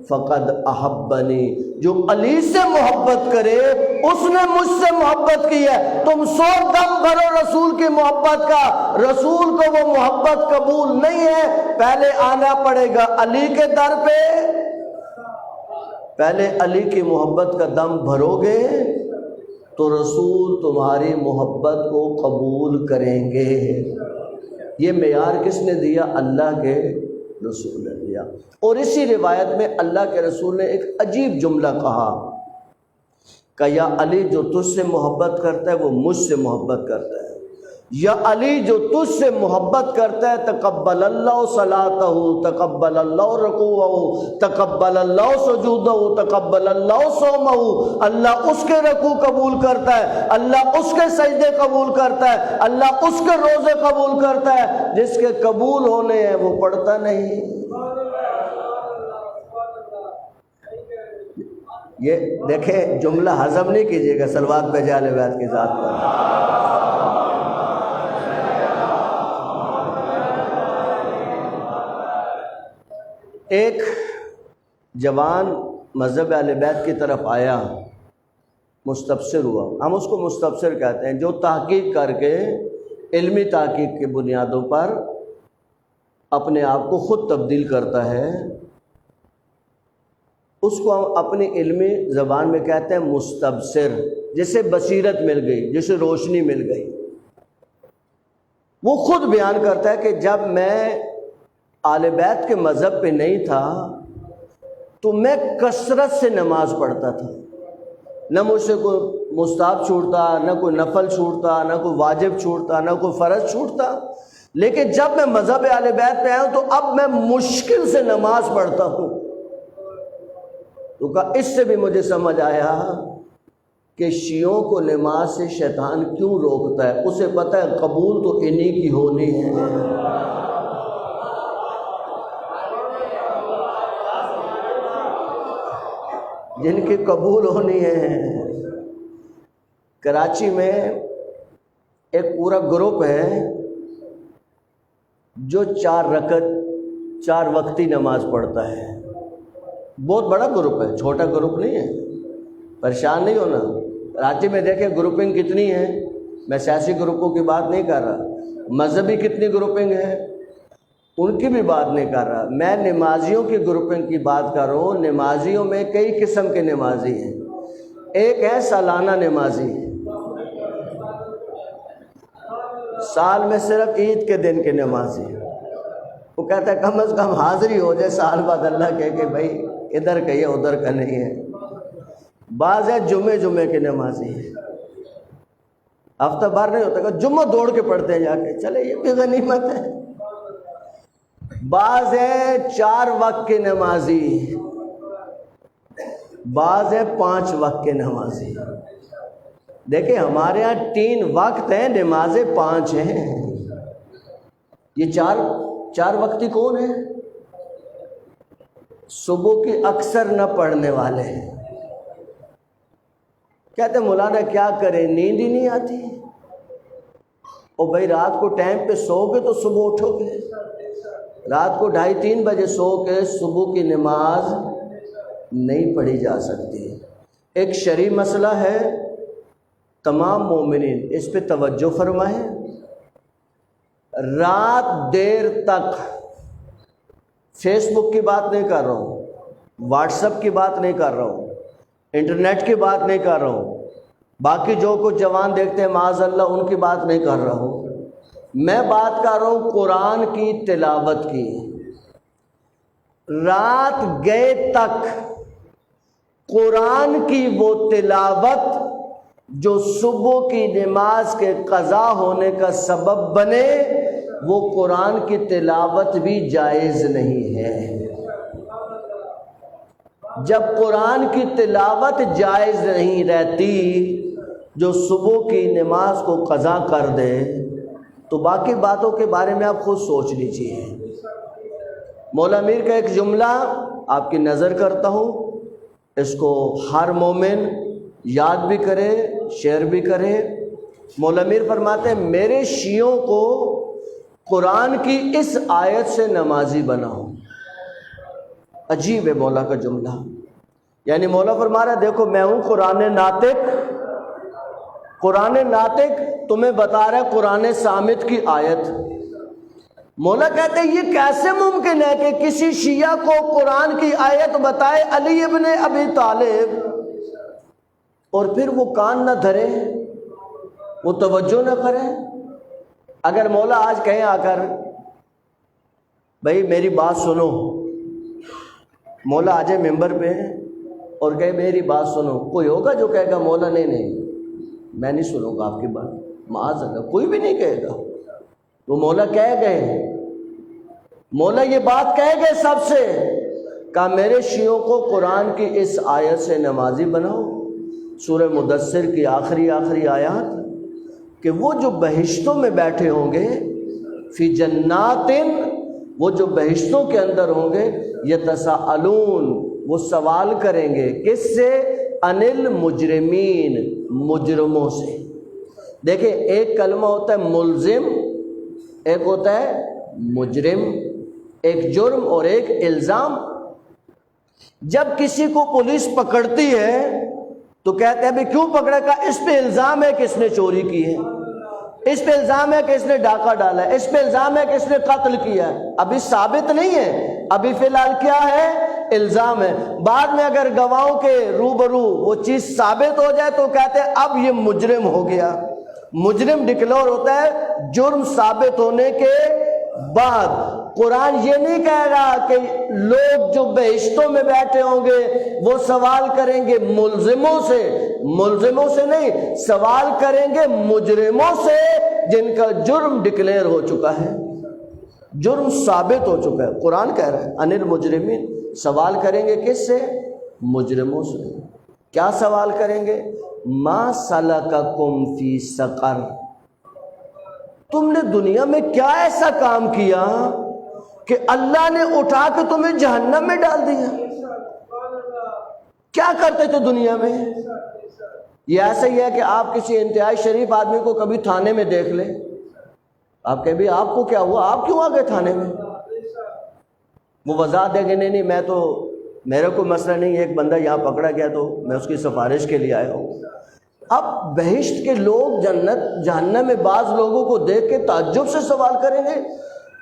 فقد احبنی، جو علی سے محبت کرے اس نے مجھ سے محبت کی ہے۔ تم 100 دم بھرو رسول کی محبت کا، رسول کو وہ محبت قبول نہیں ہے، پہلے آنا پڑے گا علی کے در پہ، پہلے علی کی محبت کا دم بھرو گے تو رسول تمہاری محبت کو قبول کریں گے۔ یہ معیار کس نے دیا؟ اللہ کے رسول نے دیا۔ اور اسی روایت میں اللہ کے رسول نے ایک عجیب جملہ کہا کہ یا علی جو تجھ سے محبت کرتا ہے وہ مجھ سے محبت کرتا ہے، یا علی جو تجھ سے محبت کرتا ہے تقبل اللہ صلاتہ، تقبل اللہ رکوعہ، تقبل اللہ سجودہ، تقبل اللہ صومہ، اللہ اس کے رکوع قبول کرتا ہے، اللہ اس کے سجدے قبول کرتا ہے، اللہ اس کے روزے قبول کرتا ہے، جس کے قبول ہونے ہیں وہ پڑھتا نہیں۔ یہ دیکھیں جملہ ہضم نہیں کیجیے گا، صلوات بھیجے اہل بیت کی ذات پر۔ ایک جوان مذہب اہل بیت کی طرف آیا، مستبصر ہوا، ہم اس کو مستبصر کہتے ہیں، جو تحقیق کر کے علمی تحقیق کی بنیادوں پر اپنے آپ کو خود تبدیل کرتا ہے، اس کو ہم اپنی علمی زبان میں کہتے ہیں مستبصر، جسے بصیرت مل گئی، جسے روشنی مل گئی۔ وہ خود بیان کرتا ہے کہ جب میں اہل بیت کے مذہب پہ نہیں تھا تو میں کثرت سے نماز پڑھتا تھا، نہ مجھ سے کوئی مستحب چھوٹتا، نہ کوئی نفل چھوٹتا، نہ کوئی واجب چھوٹتا، نہ کوئی فرض چھوٹتا، لیکن جب میں مذہب اہل بیت پہ آیا ہوں تو اب میں مشکل سے نماز پڑھتا ہوں۔ تو کہا اس سے بھی مجھے سمجھ آیا کہ شیعوں کو نماز سے شیطان کیوں روکتا ہے، اسے پتہ ہے قبول تو انہی کی ہونی ہے۔ جن کی قبول ہونی ہے۔ کراچی میں ایک پورا گروپ ہے جو 4 رکعت 4 وقتی نماز پڑھتا ہے، بہت بڑا گروپ ہے، چھوٹا گروپ نہیں ہے، پریشان نہیں ہونا۔ کراچی میں دیکھیں گروپنگ کتنی ہے، میں سیاسی گروپوں کی بات نہیں کر رہا، مذہبی کتنی گروپنگ ہے ان کی بھی بات نہیں کر رہا، میں نمازیوں کی گروپنگ کی بات کر رہا ہوں۔ نمازیوں میں کئی قسم کے نمازی ہیں، ایک ہے سالانہ نمازی، سال میں صرف عید کے دن کے نمازی، وہ کہتا ہے کم از کم حاضری ہو جائے سال بعد، اللہ کہے کہ بھائی ادھر کہیے ادھر کا نہیں ہے۔ بعض ہے جمعے کے نمازی، ہفتہ بار نہیں ہوتا کہ جمعہ دوڑ کے پڑھتے ہیں جا کے، چلے یہ بھی غنیمت ہے۔ بعض ہے 4 وقت کے نمازی، بعض ہے 5 وقت کے نمازی۔ دیکھیں ہمارے ہاں 3 وقت ہیں، نمازیں 5 ہیں، یہ 4 وقتی کون ہیں؟ صبح کی اکثر نہ پڑھنے والے ہیں، کہتے ہیں مولانا کیا کریں نیند ہی نہیں آتی۔ اور بھائی رات کو ٹائم پہ سو گے تو صبح اٹھو گے، رات کو 2:30-3 بجے سو کے صبح کی نماز نہیں پڑھی جا سکتی۔ ایک شرعی مسئلہ ہے، تمام مومنین اس پہ توجہ فرمائیں، رات دیر تک فیس بک کی بات نہیں کر رہا ہوں، واٹس ایپ کی بات نہیں کر رہا ہوں، انٹرنیٹ کی بات نہیں کر رہا ہوں، باقی جو کچھ جوان دیکھتے ہیں معاذ اللہ ان کی بات نہیں کر رہا ہوں، میں بات کر رہا ہوں قرآن کی تلاوت کی۔ رات گئے تک قرآن کی وہ تلاوت جو صبح کی نماز کے قضا ہونے کا سبب بنے، وہ قرآن کی تلاوت بھی جائز نہیں ہے۔ جب قرآن کی تلاوت جائز نہیں رہتی جو صبح کی نماز کو قضا کر دے، تو باقی باتوں کے بارے میں آپ خود سوچ لیجیے۔ مولا میر کا ایک جملہ آپ کی نظر کرتا ہوں، اس کو ہر مومن یاد بھی کرے، شیئر بھی کرے۔ مولا میر فرماتے ہیں میرے شیعوں کو قرآن کی اس آیت سے نمازی بناؤ، عجیب ہے مولا کا جملہ، یعنی مولا فرما رہا ہے دیکھو میں ہوں قرآن ناطق، قرآن ناطق تمہیں بتا رہا ہے قرآن صامت کی آیت۔ مولا کہتے ہیں یہ کیسے ممکن ہے کہ کسی شیعہ کو قرآن کی آیت بتائے علی ابن ابی طالب اور پھر وہ کان نہ دھرے، وہ توجہ نہ کرے؟ اگر مولا آج کہیں آ کر بھائی میری بات سنو، مولا آ جائے ممبر پہ اور کہے میری بات سنو، کوئی ہوگا جو کہے گا مولا نہیں میں نہیں سنوں گا آپ کی بات؟ معاذ اللہ، کوئی بھی نہیں کہے گا۔ وہ مولا کہہ گئے، مولا یہ بات کہہ گئے سب سے، کہا میرے شیعوں کو قرآن کی اس آیت سے نمازی بناؤ، سورہ مدثر کی آخری آیات، کہ وہ جو بہشتوں میں بیٹھے ہوں گے فی جنات، وہ جو بہشتوں کے اندر ہوں گے، یتساءلون، وہ سوال کریں گے کس سے؟ عن المجرمین، مجرموں سے۔ دیکھیں ایک کلمہ ہوتا ہے ملزم، ایک ہوتا ہے مجرم، ایک جرم اور ایک الزام۔ جب کسی کو پولیس پکڑتی ہے تو کہتے ہیں بھی کیوں پکڑا؟ کا اس پہ الزام ہے کہ اس نے چوری کی ہے، اس پہ الزام ہے کہ اس نے ڈاکہ ڈالا ہے، اس پہ الزام ہے کہ اس نے قتل کیا ہے۔ ابھی ثابت نہیں ہے، ابھی فی الحال کیا ہے؟ الزام ہے۔ بعد میں اگر گواہوں کے روبرو وہ چیز ثابت ہو جائے تو کہتے ہیں اب یہ مجرم ہو گیا۔ مجرم ڈکلیئر ہوتا ہے جرم ثابت ہونے کے بعد۔ قرآن یہ نہیں کہہ رہا کہ لوگ جو بہشتوں میں بیٹھے ہوں گے وہ سوال کریں گے ملزموں سے، ملزموں سے نہیں، سوال کریں گے مجرموں سے جن کا جرم ڈکلیئر ہو چکا ہے، جرم ثابت ہو چکا ہے۔ قرآن کہہ رہا ہے عن المجرمین، سوال کریں گے کس سے؟ مجرموں سے۔ کیا سوال کریں گے؟ ما سلککم فی سقر، تم نے دنیا میں کیا ایسا کام کیا کہ اللہ نے اٹھا کے تمہیں جہنم میں ڈال دیا؟ کیا کرتے تھے دنیا میں؟ یہ ایسا ہی ہے کہ آپ کسی انتہائی شریف آدمی کو کبھی تھانے میں دیکھ لیں، آپ کہیں بھی آپ کو کیا ہوا، آپ کیوں آ گئے تھانے میں؟ وہ وضاحت دیں گے نہیں میں تو، میرے کو مسئلہ نہیں، ایک بندہ یہاں پکڑا گیا تو میں اس کی سفارش کے لیے آیا ہوں۔ اب بہشت کے لوگ جنت جہنم میں بعض لوگوں کو دیکھ کے تعجب سے سوال کریں گے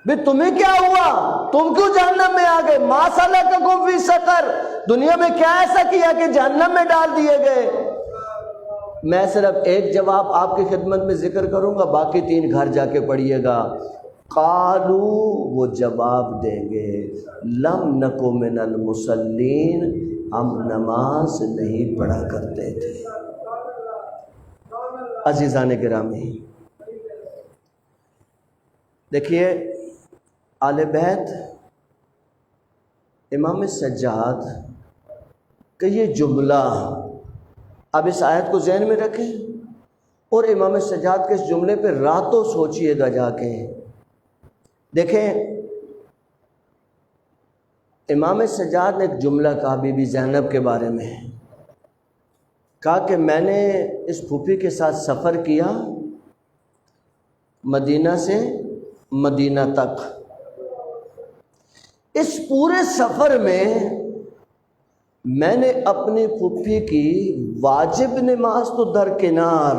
بھی تمہیں کیا ہوا، تم کیوں جہنم میں آ گئے؟ ما سلککم فی سقر، دنیا میں کیا ایسا کیا کہ جہنم میں ڈال دیے گئے؟ میں صرف ایک جواب آپ کی خدمت میں ذکر کروں گا، باقی 3 گھر جا کے پڑھیے گا۔ قالو، وہ جواب دیں گے، لم نکو من المصلین، ہم نماز نہیں پڑھا کرتے تھے۔ عزیزان گرامی، دیکھیے آل بیت امام سجاد کا یہ جملہ، اب اس آیت کو ذہن میں رکھیں اور امام سجاد کے اس جملے پہ راتوں سوچئے گا جا کے۔ دیکھیں امام سجاد نے ایک جملہ کہا بی بی زینب کے بارے میں، کہا کہ میں نے اس پھوپھی کے ساتھ سفر کیا مدینہ سے مدینہ تک، اس پورے سفر میں میں نے اپنی پھوپھی کی واجب نماز تو درکنار،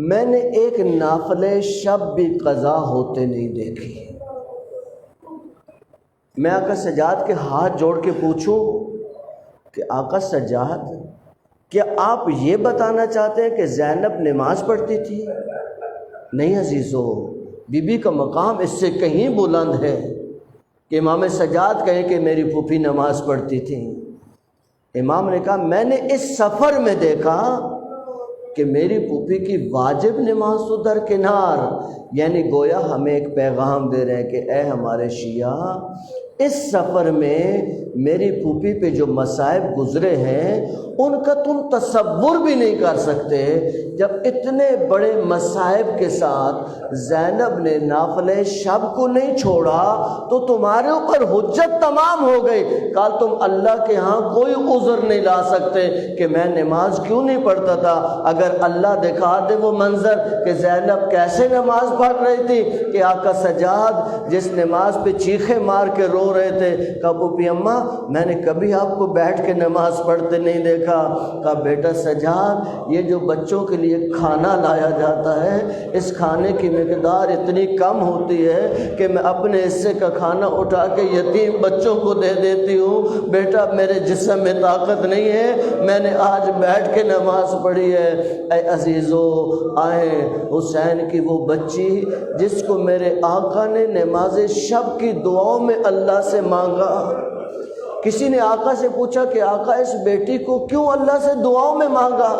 میں نے ایک نافلہ شب بھی قضا ہوتے نہیں دیکھی۔ میں آقا سجاد کے ہاتھ جوڑ کے پوچھوں کہ آقا سجاد کیا آپ یہ بتانا چاہتے ہیں کہ زینب نماز پڑھتی تھی؟ نہیں عزیزو، بی بی کا مقام اس سے کہیں بلند ہے کہ امام سجاد کہیں کہ میری پھوپھی نماز پڑھتی تھی۔ امام نے کہا میں نے اس سفر میں دیکھا کہ میری پھوپھی کی واجب نماز تو درکنار، یعنی گویا ہمیں ایک پیغام دے رہے ہیں کہ اے ہمارے شیعہ، اس سفر میں میری پھوپھی پہ جو مصائب گزرے ہیں ان کا تم تصور بھی نہیں کر سکتے. جب اتنے بڑے مصائب کے ساتھ زینب نے نافلہ شب کو نہیں چھوڑا تو تمہارے اوپر حجت تمام ہو گئی. کل تم اللہ کے ہاں کوئی عذر نہیں لا سکتے کہ میں نماز کیوں نہیں پڑھتا تھا. اگر اللہ دکھا دے وہ منظر کہ زینب کیسے نماز پڑھ رہی تھی کہ آقا سجاد جس نماز پہ چیخے مار کے رو رہے تھے, کہا پھوپھی اماں میں نے کبھی آپ کو بیٹھ کے نماز پڑھتے نہیں دیکھا. کہا بیٹا سجاد یہ جو بچوں کے لیے کھانا لایا جاتا ہے اس کھانے کی مقدار اتنی کم ہوتی ہے کہ میں اپنے حصے کا کھانا اٹھا کے یتیم بچوں کو دے دیتی ہوں. بیٹا میرے جسم میں طاقت نہیں ہے, میں نے آج بیٹھ کے نماز پڑھی ہے. اے عزیزو آئیں حسین کی وہ بچی جس کو میرے آقا نے نماز شب کی دعاؤں میں اللہ سے مانگا. کسی نے آقا سے پوچھا کہ آقا اس بیٹی کو کیوں اللہ سے دعاؤں میں مانگا؟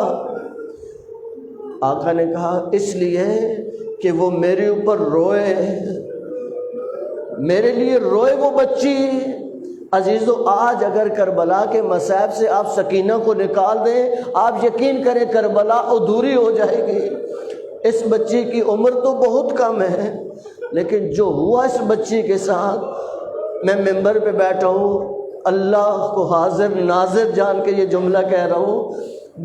آقا نے کہا اس لیے کہ وہ میرے اوپر روئے, میرے لیے روئے وہ بچی. عزیزو آج اگر کربلا کے مصائب سے آپ سکینہ کو نکال دیں آپ یقین کریں کربلا ادھوری ہو جائے گی. اس بچی کی عمر تو بہت کم ہے لیکن جو ہوا اس بچی کے ساتھ, میں ممبر پہ بیٹھا ہوں اللہ کو حاضر ناظر جان کے یہ جملہ کہہ رہا ہوں,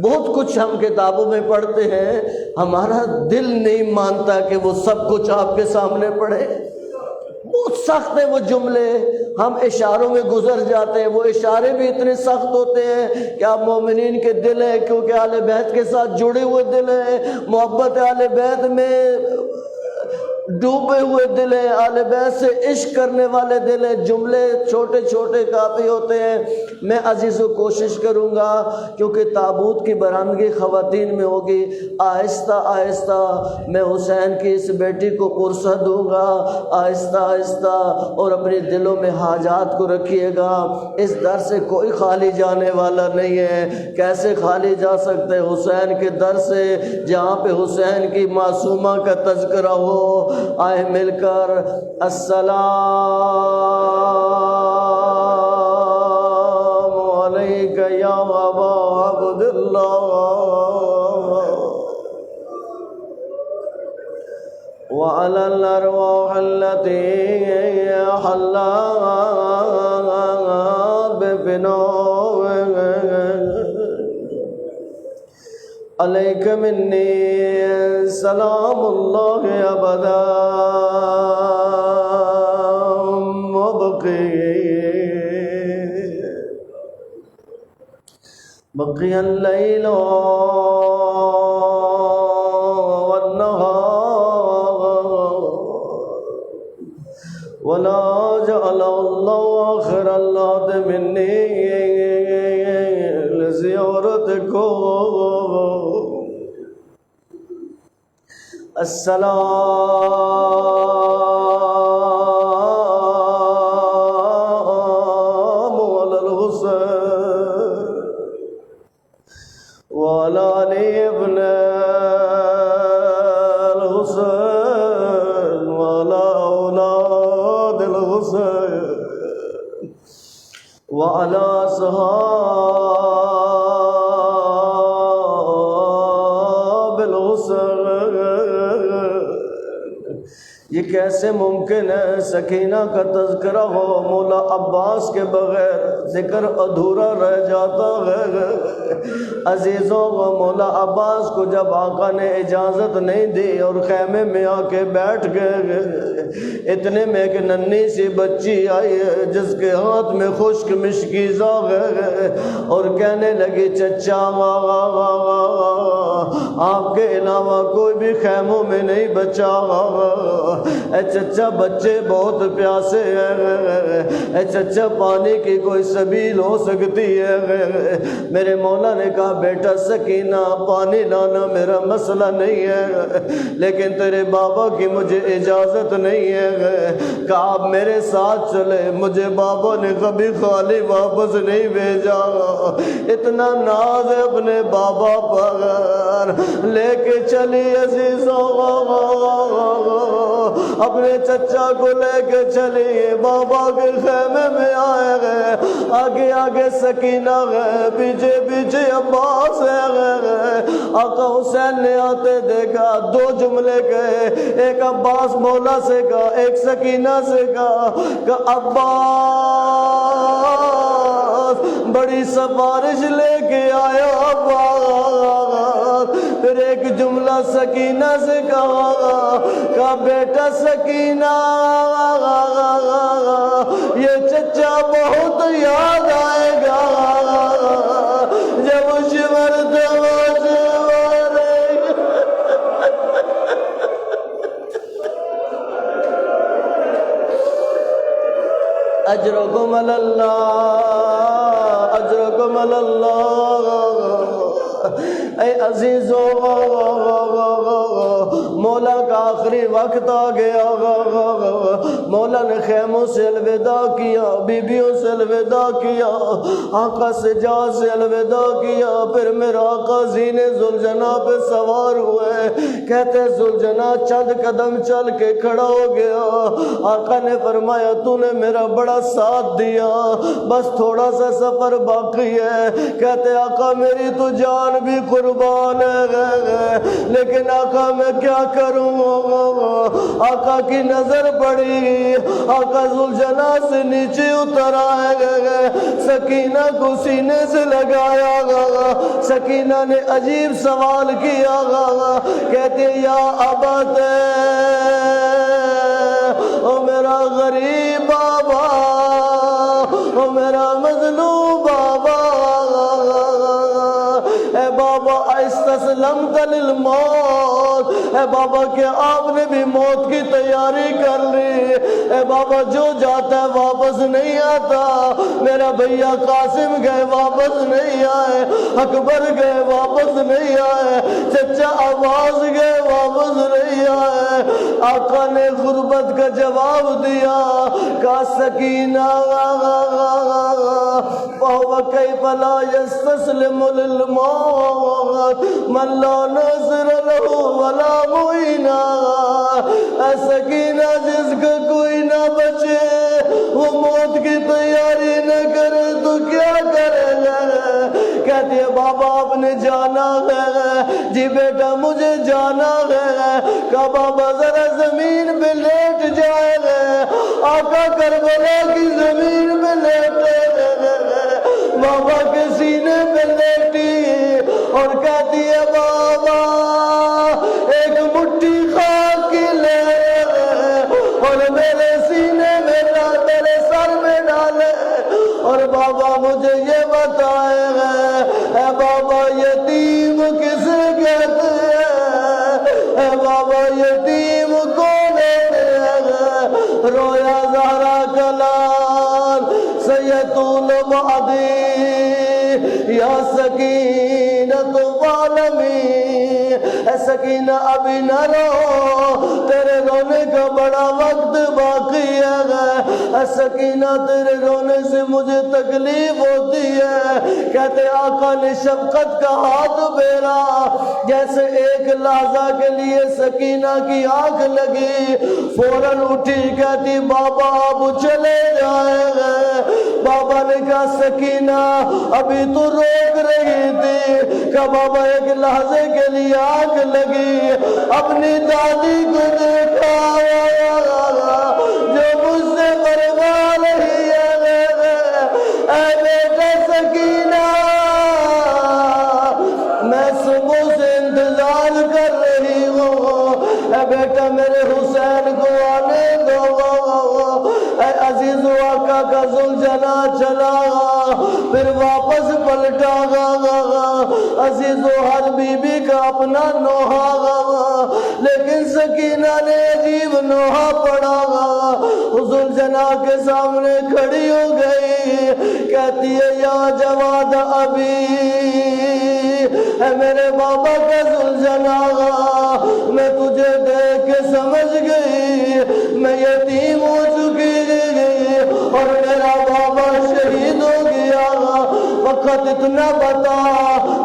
بہت کچھ ہم کتابوں میں پڑھتے ہیں, ہمارا دل نہیں مانتا کہ وہ سب کچھ آپ کے سامنے پڑھے. بہت سخت ہیں وہ جملے, ہم اشاروں میں گزر جاتے ہیں. وہ اشارے بھی اتنے سخت ہوتے ہیں کہ آپ مومنین کے دل ہیں کیونکہ اہل بیت کے ساتھ جڑے ہوئے دل ہیں, محبت اہل بیت میں ڈوبے ہوئے دل ہیں, اہل بیت سے عشق کرنے والے دل ہیں. جملے چھوٹے چھوٹے کافی ہوتے ہیں. میں عزیزو کوشش کروں گا کیونکہ تابوت کی برآمدگی خواتین میں ہوگی, آہستہ آہستہ میں حسین کی اس بیٹی کو پرسہ دوں گا آہستہ آہستہ, اور اپنے دلوں میں حاجات کو رکھیے گا. اس در سے کوئی خالی جانے والا نہیں ہے. کیسے خالی جا سکتے حسین کے در سے جہاں پہ حسین کی معصومہ کا تذکرہ ہو. آئے مل کر السلام علیکہ یا ابا عبداللہ وعلی الارواح التي حلت بفنائك علیک منی سلام اللہ ابدا بقی اللیل والنہار ولا جعل اللہ آخر اللہ منی لزیارتکم. السلام علی الحسین وعلی علی ابن الحسین وعلی اولاد الحسین وعلی صحاب الحسین. یہ کیسے ممکن ہے سکینہ کا تذکرہ ہو مولا عباس کے بغیر ذکر ادھورا رہ جاتا ہے. عزیزوں مولا عباس کو جب آقا نے اجازت نہیں دی اور خیمے میں آ کے بیٹھ گئے, اتنے میں ایک ننھی سی بچی آئی جس کے ہاتھ میں خشک مشکیزہ ہے اور کہنے لگی چچا آپ کے علاوہ کوئی بھی خیموں میں نہیں بچا. اے چچا بچے بہت پیاسے ہیں, اے چچا پانی کی کوئی سبیل ہو سکتی ہے. میرے مولا نے کہا بیٹا سکینہ پانی لانا میرا مسئلہ نہیں ہے لیکن تیرے بابا کی مجھے اجازت نہیں ہے کہ آپ میرے ساتھ چلے. مجھے بابا نے کبھی خالی واپس نہیں بھیجا. اتنا ناز ہے اپنے بابا پر, لے کے چلی عزیزوں اپنے چچا کو لے کے چلی، بابا کے خیمے میں آئے گئے، آگے آگے سکینہ گئے، پیچھے پیچھے عباس گئے۔ آقا حسین نے آتے دیکھا، دو جملے کہے، ایک عباس مولا سے کہا، ایک سکینہ سے کہا کہ عباس بڑی سفارش لے کے آیا عباس۔ پھر ایک جملہ سکینہ سے کہا کہ بیٹا سکینہ یہ چچا بہت یاد آئے گا جب اجرکم اللہ، اجرکم اللہ۔ اے عزیزو مولا کا آخری وقت آ گیا، مولا نے خیموں سے الوداع کیا، بیبیوں سے الوداع کیا، آقا سجاد سے الوداع کیا۔ پھر میرا آقا زین ذوالجناح پہ سوار ہوئے، کہتے ذوالجناح چند قدم چل کے کھڑا ہو گیا۔ آقا نے فرمایا تو نے میرا بڑا ساتھ دیا، بس تھوڑا سا سفر باقی ہے۔ کہتے آقا میری تو جان بھی قربان ہے، لیکن آقا میں کیا کروں؟ آقا کی نظر پڑی، آقا ذوالجناح سے نیچے اتر آئے گئے، سکینہ کو سینے سے لگایا گا۔ سکینہ نے عجیب سوال کیا گا، کہتے یا ابت او میرا غریب بابا، او میرا مظلوم بابا، اے بابا استسلمت للموت، اے بابا کہ آپ نے بھی موت کی تیاری کر لی، اے بابا جو جاتا ہے واپس نہیں آتا، میرا بھیا قاسم گئے واپس نہیں آئے، اکبر گئے واپس نہیں آئے، چچا عباس گئے واپس نہیں آئے۔ آقا نے غربت کا جواب دیا، کہا سکینہ فَهُوَ كَيْفَ لَا يَسْتَسْلِمُ لِلْمَوْتِ مَنْ لَا نَاصِرَ لَهُ وَلَا مُعِينَ۔ اے سکینہ جس کا کوئی نہ بچے، وہ موت کی تیاری نہ کرے تو کیا کرے گا؟ کہتی ہے بابا آپ نے جانا ہے؟ جی بیٹا مجھے جانا ہے۔ کہا بابا ذرا زمین پہ لیٹ جائے گا۔ آقا کربلا کی زمین پہ لیٹے، بابا کے سینے پہ لیٹی اور کہتی ہے بابا ایک مٹھی خاک کی لے اور میرے سینے میں میرے سر میں ڈالے، اور بابا مجھے یہ بتائے گا اے بابا یتیم کسے کہتے ہیں؟ اے بابا یتیم کون ہے؟ رویا زہرا کلال سیطول بعدی یا سکینت والمی۔ اے سکینہ ابھی نہ رو، تیرے رونے کا بڑا وقت باقی ہے۔ اے سکینہ تیرے رونے سے مجھے تکلیف ہوتی ہے۔ کہتے آقا نے شفقت کا ہاتھ پھیرا، جیسے ایک لحظہ کے لیے سکینہ کی آنکھ لگی، فوراً اٹھی کہتی بابا اب چلے جائیں گے۔ بابا نے کہا سکینہ ابھی تو روک رہی تھی، کہ بابا ایک لحظے کے لیے آنکھ لگی، اپنی دادی کو دیکھا جو مجھ سے فرما رہی ہے اے بیٹا سکینہ میں صبح سے انتظار کر رہی ہوں، اے بیٹا میرے حسین کو آنے دو۔ اے عزیز آقا کا ذوالجلال چلا پھر واپس پلٹا عزیز و ہر بی بی کا اپنا نوحہ، لیکن سکینہ نے عجیب نوحہ پڑھا، ذوالجلال کے سامنے کھڑی ہو گئی، کہتی ہے یا جواد ابی، اے میرے بابا کا ذوالجلال میں تجھے دیکھ کے سمجھ گئی میں یتیم ہو چکی اور میرا بابا شہید ہو گیا۔ وقت اتنا بتا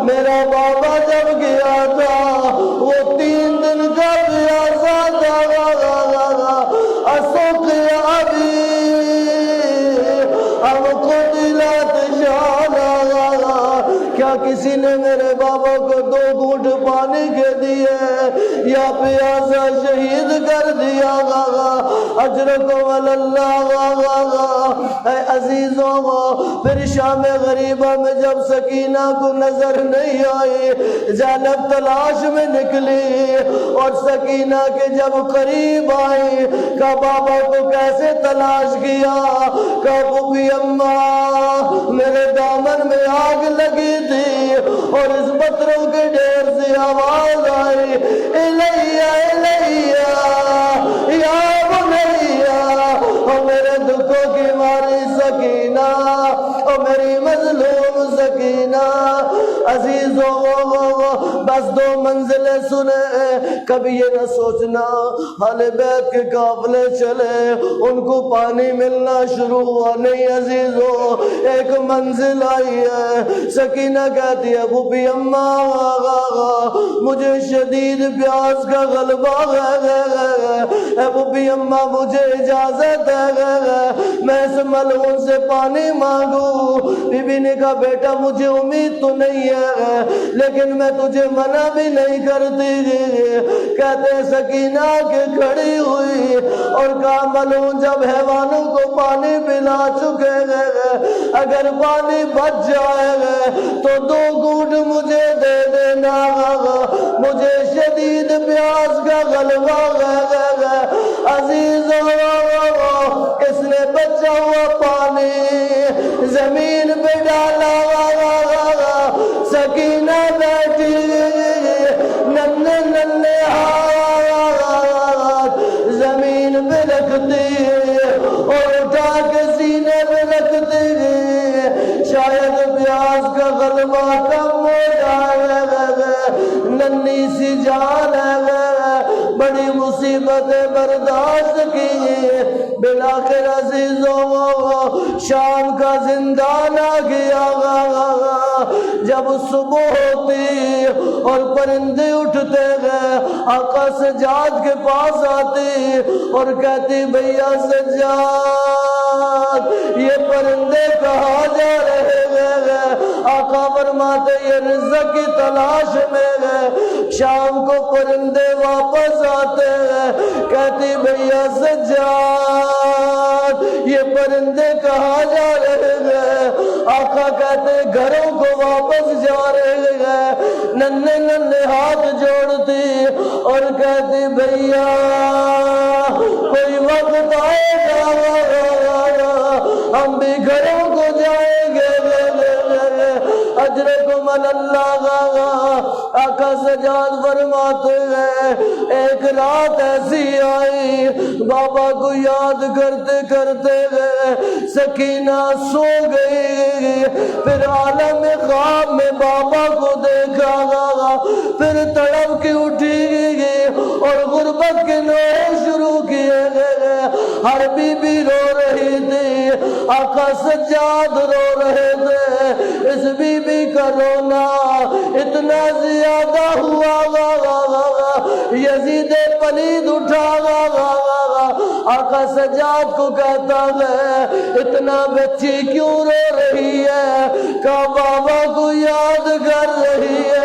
میرا بابا جب گیا تھا وہ 3 دن کا پیاسا تھا، یا کسی نے میرے بابا کو 2 گھونٹ پانی کے دیے یا پیاسا شہید کر دیا اجرکم اللہ اے عزیزوں پھر شام غریبہ میں جب سکینہ کو نظر نہیں آئی زینب تلاش میں نکلی اور سکینہ کے جب قریب آئی کہ بابا کو کیسے تلاش کیا کہ بوبی اماں میرے دامن میں آگ لگی تھی اور اس پتھروں کے ڈھیر سے آواز آئی الیہ الیہ یا بنیہ اور میرے دکھوں کی ماری سکینہ اور میری مظلوم سکینہ عزیزوں بس 2 منزلیں سنے کبھی یہ نہ سوچنا اہل بیت کے قافلے چلے ان کو پانی ملنا شروع ہوا نہیں عزیزوں ایک منزل آئی ہے سکینہ کہتی ہے بوبی اماں مجھے شدید پیاس کا غلبہ ہے بوبی اماں مجھے اجازت ہے میں اس ملعون سے پانی مانگوں بی بی نے کہا بیٹا مجھے امید تو نہیں ہے لیکن میں تجھے منع بھی نہیں کرتی کہتے سکینہ کے کھڑی ہوئی اور کہا ملعون جب حیوانوں کو پانی پلا چکے گئے اگر پانی بچ جائے گا تو 2 گھونٹ مجھے دے دینا مجھے شدید پیاس کا غلبہ ہے عزیزوں اس نے بچا ہوا پانی زمین پہ ڈالا سکینہ بیٹھی ننھے ننھے ہاتھ زمین پہ رکھتی اور اٹھا کے سینے پہ رکھتی شاید پیاس کا غلبہ کم ہو جائے ننھی سی جان ہے بڑی مصیبتیں برداشت کی بلاخر عزیزوں شام کا زندان آ گیا جب صبح ہوتی اور پرندے اٹھتے گئے آقا سجاد کے پاس آتی اور کہتی بھیا سجاد یہ پرندے کہاں جا رہے گئے آقا فرماتے یہ رزق کی تلاش میں گئے شام کو پرندے واپس آتے ہیں کہتی بھیا سجاد یہ پرندے کہاں جا رہے ہیں آقا کہتے گھروں کو واپس جا رہے ہیں ننھے ننھے ہاتھ جوڑتی اور کہتی بھیا کوئی وقت آئے گا ہم بھی گھروں کو جائیں گے اجرکم اللہ آقا سجاد فرماتے ہیں ایک رات ایسی آئی بابا کو یاد کرتے کرتے گئے سکینہ سو گئی پھر عالم خواب میں بابا کو دیکھا پھر تڑپ کے اٹھی گئی اور غربت کے نوحے شروع کیے گئے ہر بی بی رو رہی تھی آقا سجاد رو رہے تھے اس بی بی کا رونا اتنا زیادہ ہوا یزید پلید اٹھا آقا سجاد کو کہتا ہے اتنا بچی کیوں رو رہی ہے کہ بابا کو یاد کر رہی ہے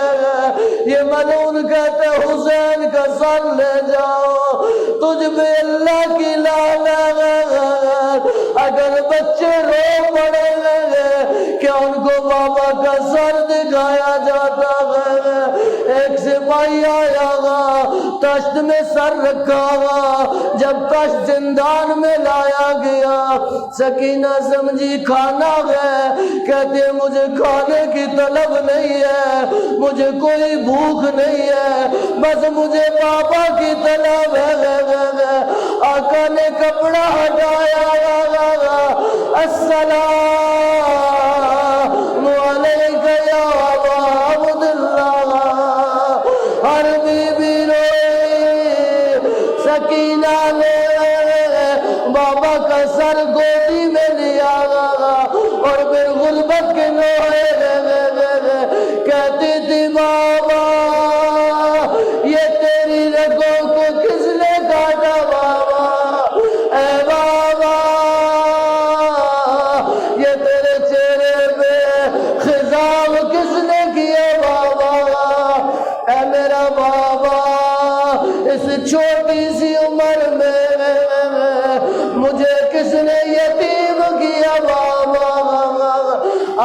یہ ملعون کہتے حسین کا سر لے جاؤ تجھ پہ اللہ کی لعنت اگر بچے رو پڑے گے کیا ان کو بابا کا سر دکھایا جاتا ہے ایک سپاہی آیا گا تشت میں سر رکھا گا جب تشت زندان میں لایا گیا سکینہ سمجھی کھانا ہے کہتے مجھے کھانے کی طلب نہیں ہے مجھے کوئی بھوک نہیں ہے بس مجھے بابا کی طلب ہے آقا نے کپڑا ہٹایا السلام علیکہ یا ابا عبداللہ ہر بی بی روئی سکینہ نے بابا کا سر گودی میں لیا اور پھر غربت کے نوحے کہتی تھی بابا یہ تیری رگوں کو کس نے کاٹا بابا اے بابا بابا اس چھوٹی سی عمر میں مجھے کس نے یتیم کیا بابا.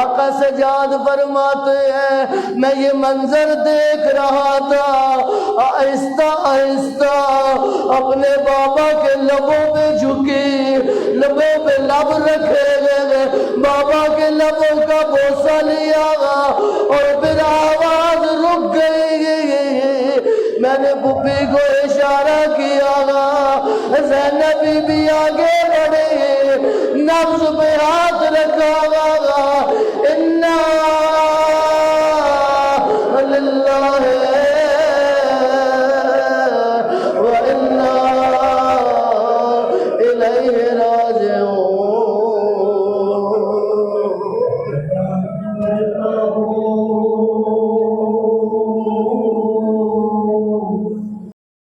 آقا سجاد فرماتے ہیں میں یہ منظر دیکھ رہا تھا، آہستہ آہستہ اپنے بابا کے لبوں پہ جھکی، لبوں پہ لب رکھے گئے، بابا کے لبوں کا بوسہ لیا اور پھر آواز رک گئی. میں نے پھپھی کو اشارہ کیا، زینب بی بی آگے بڑھے، نبض پہ ہاتھ رکھا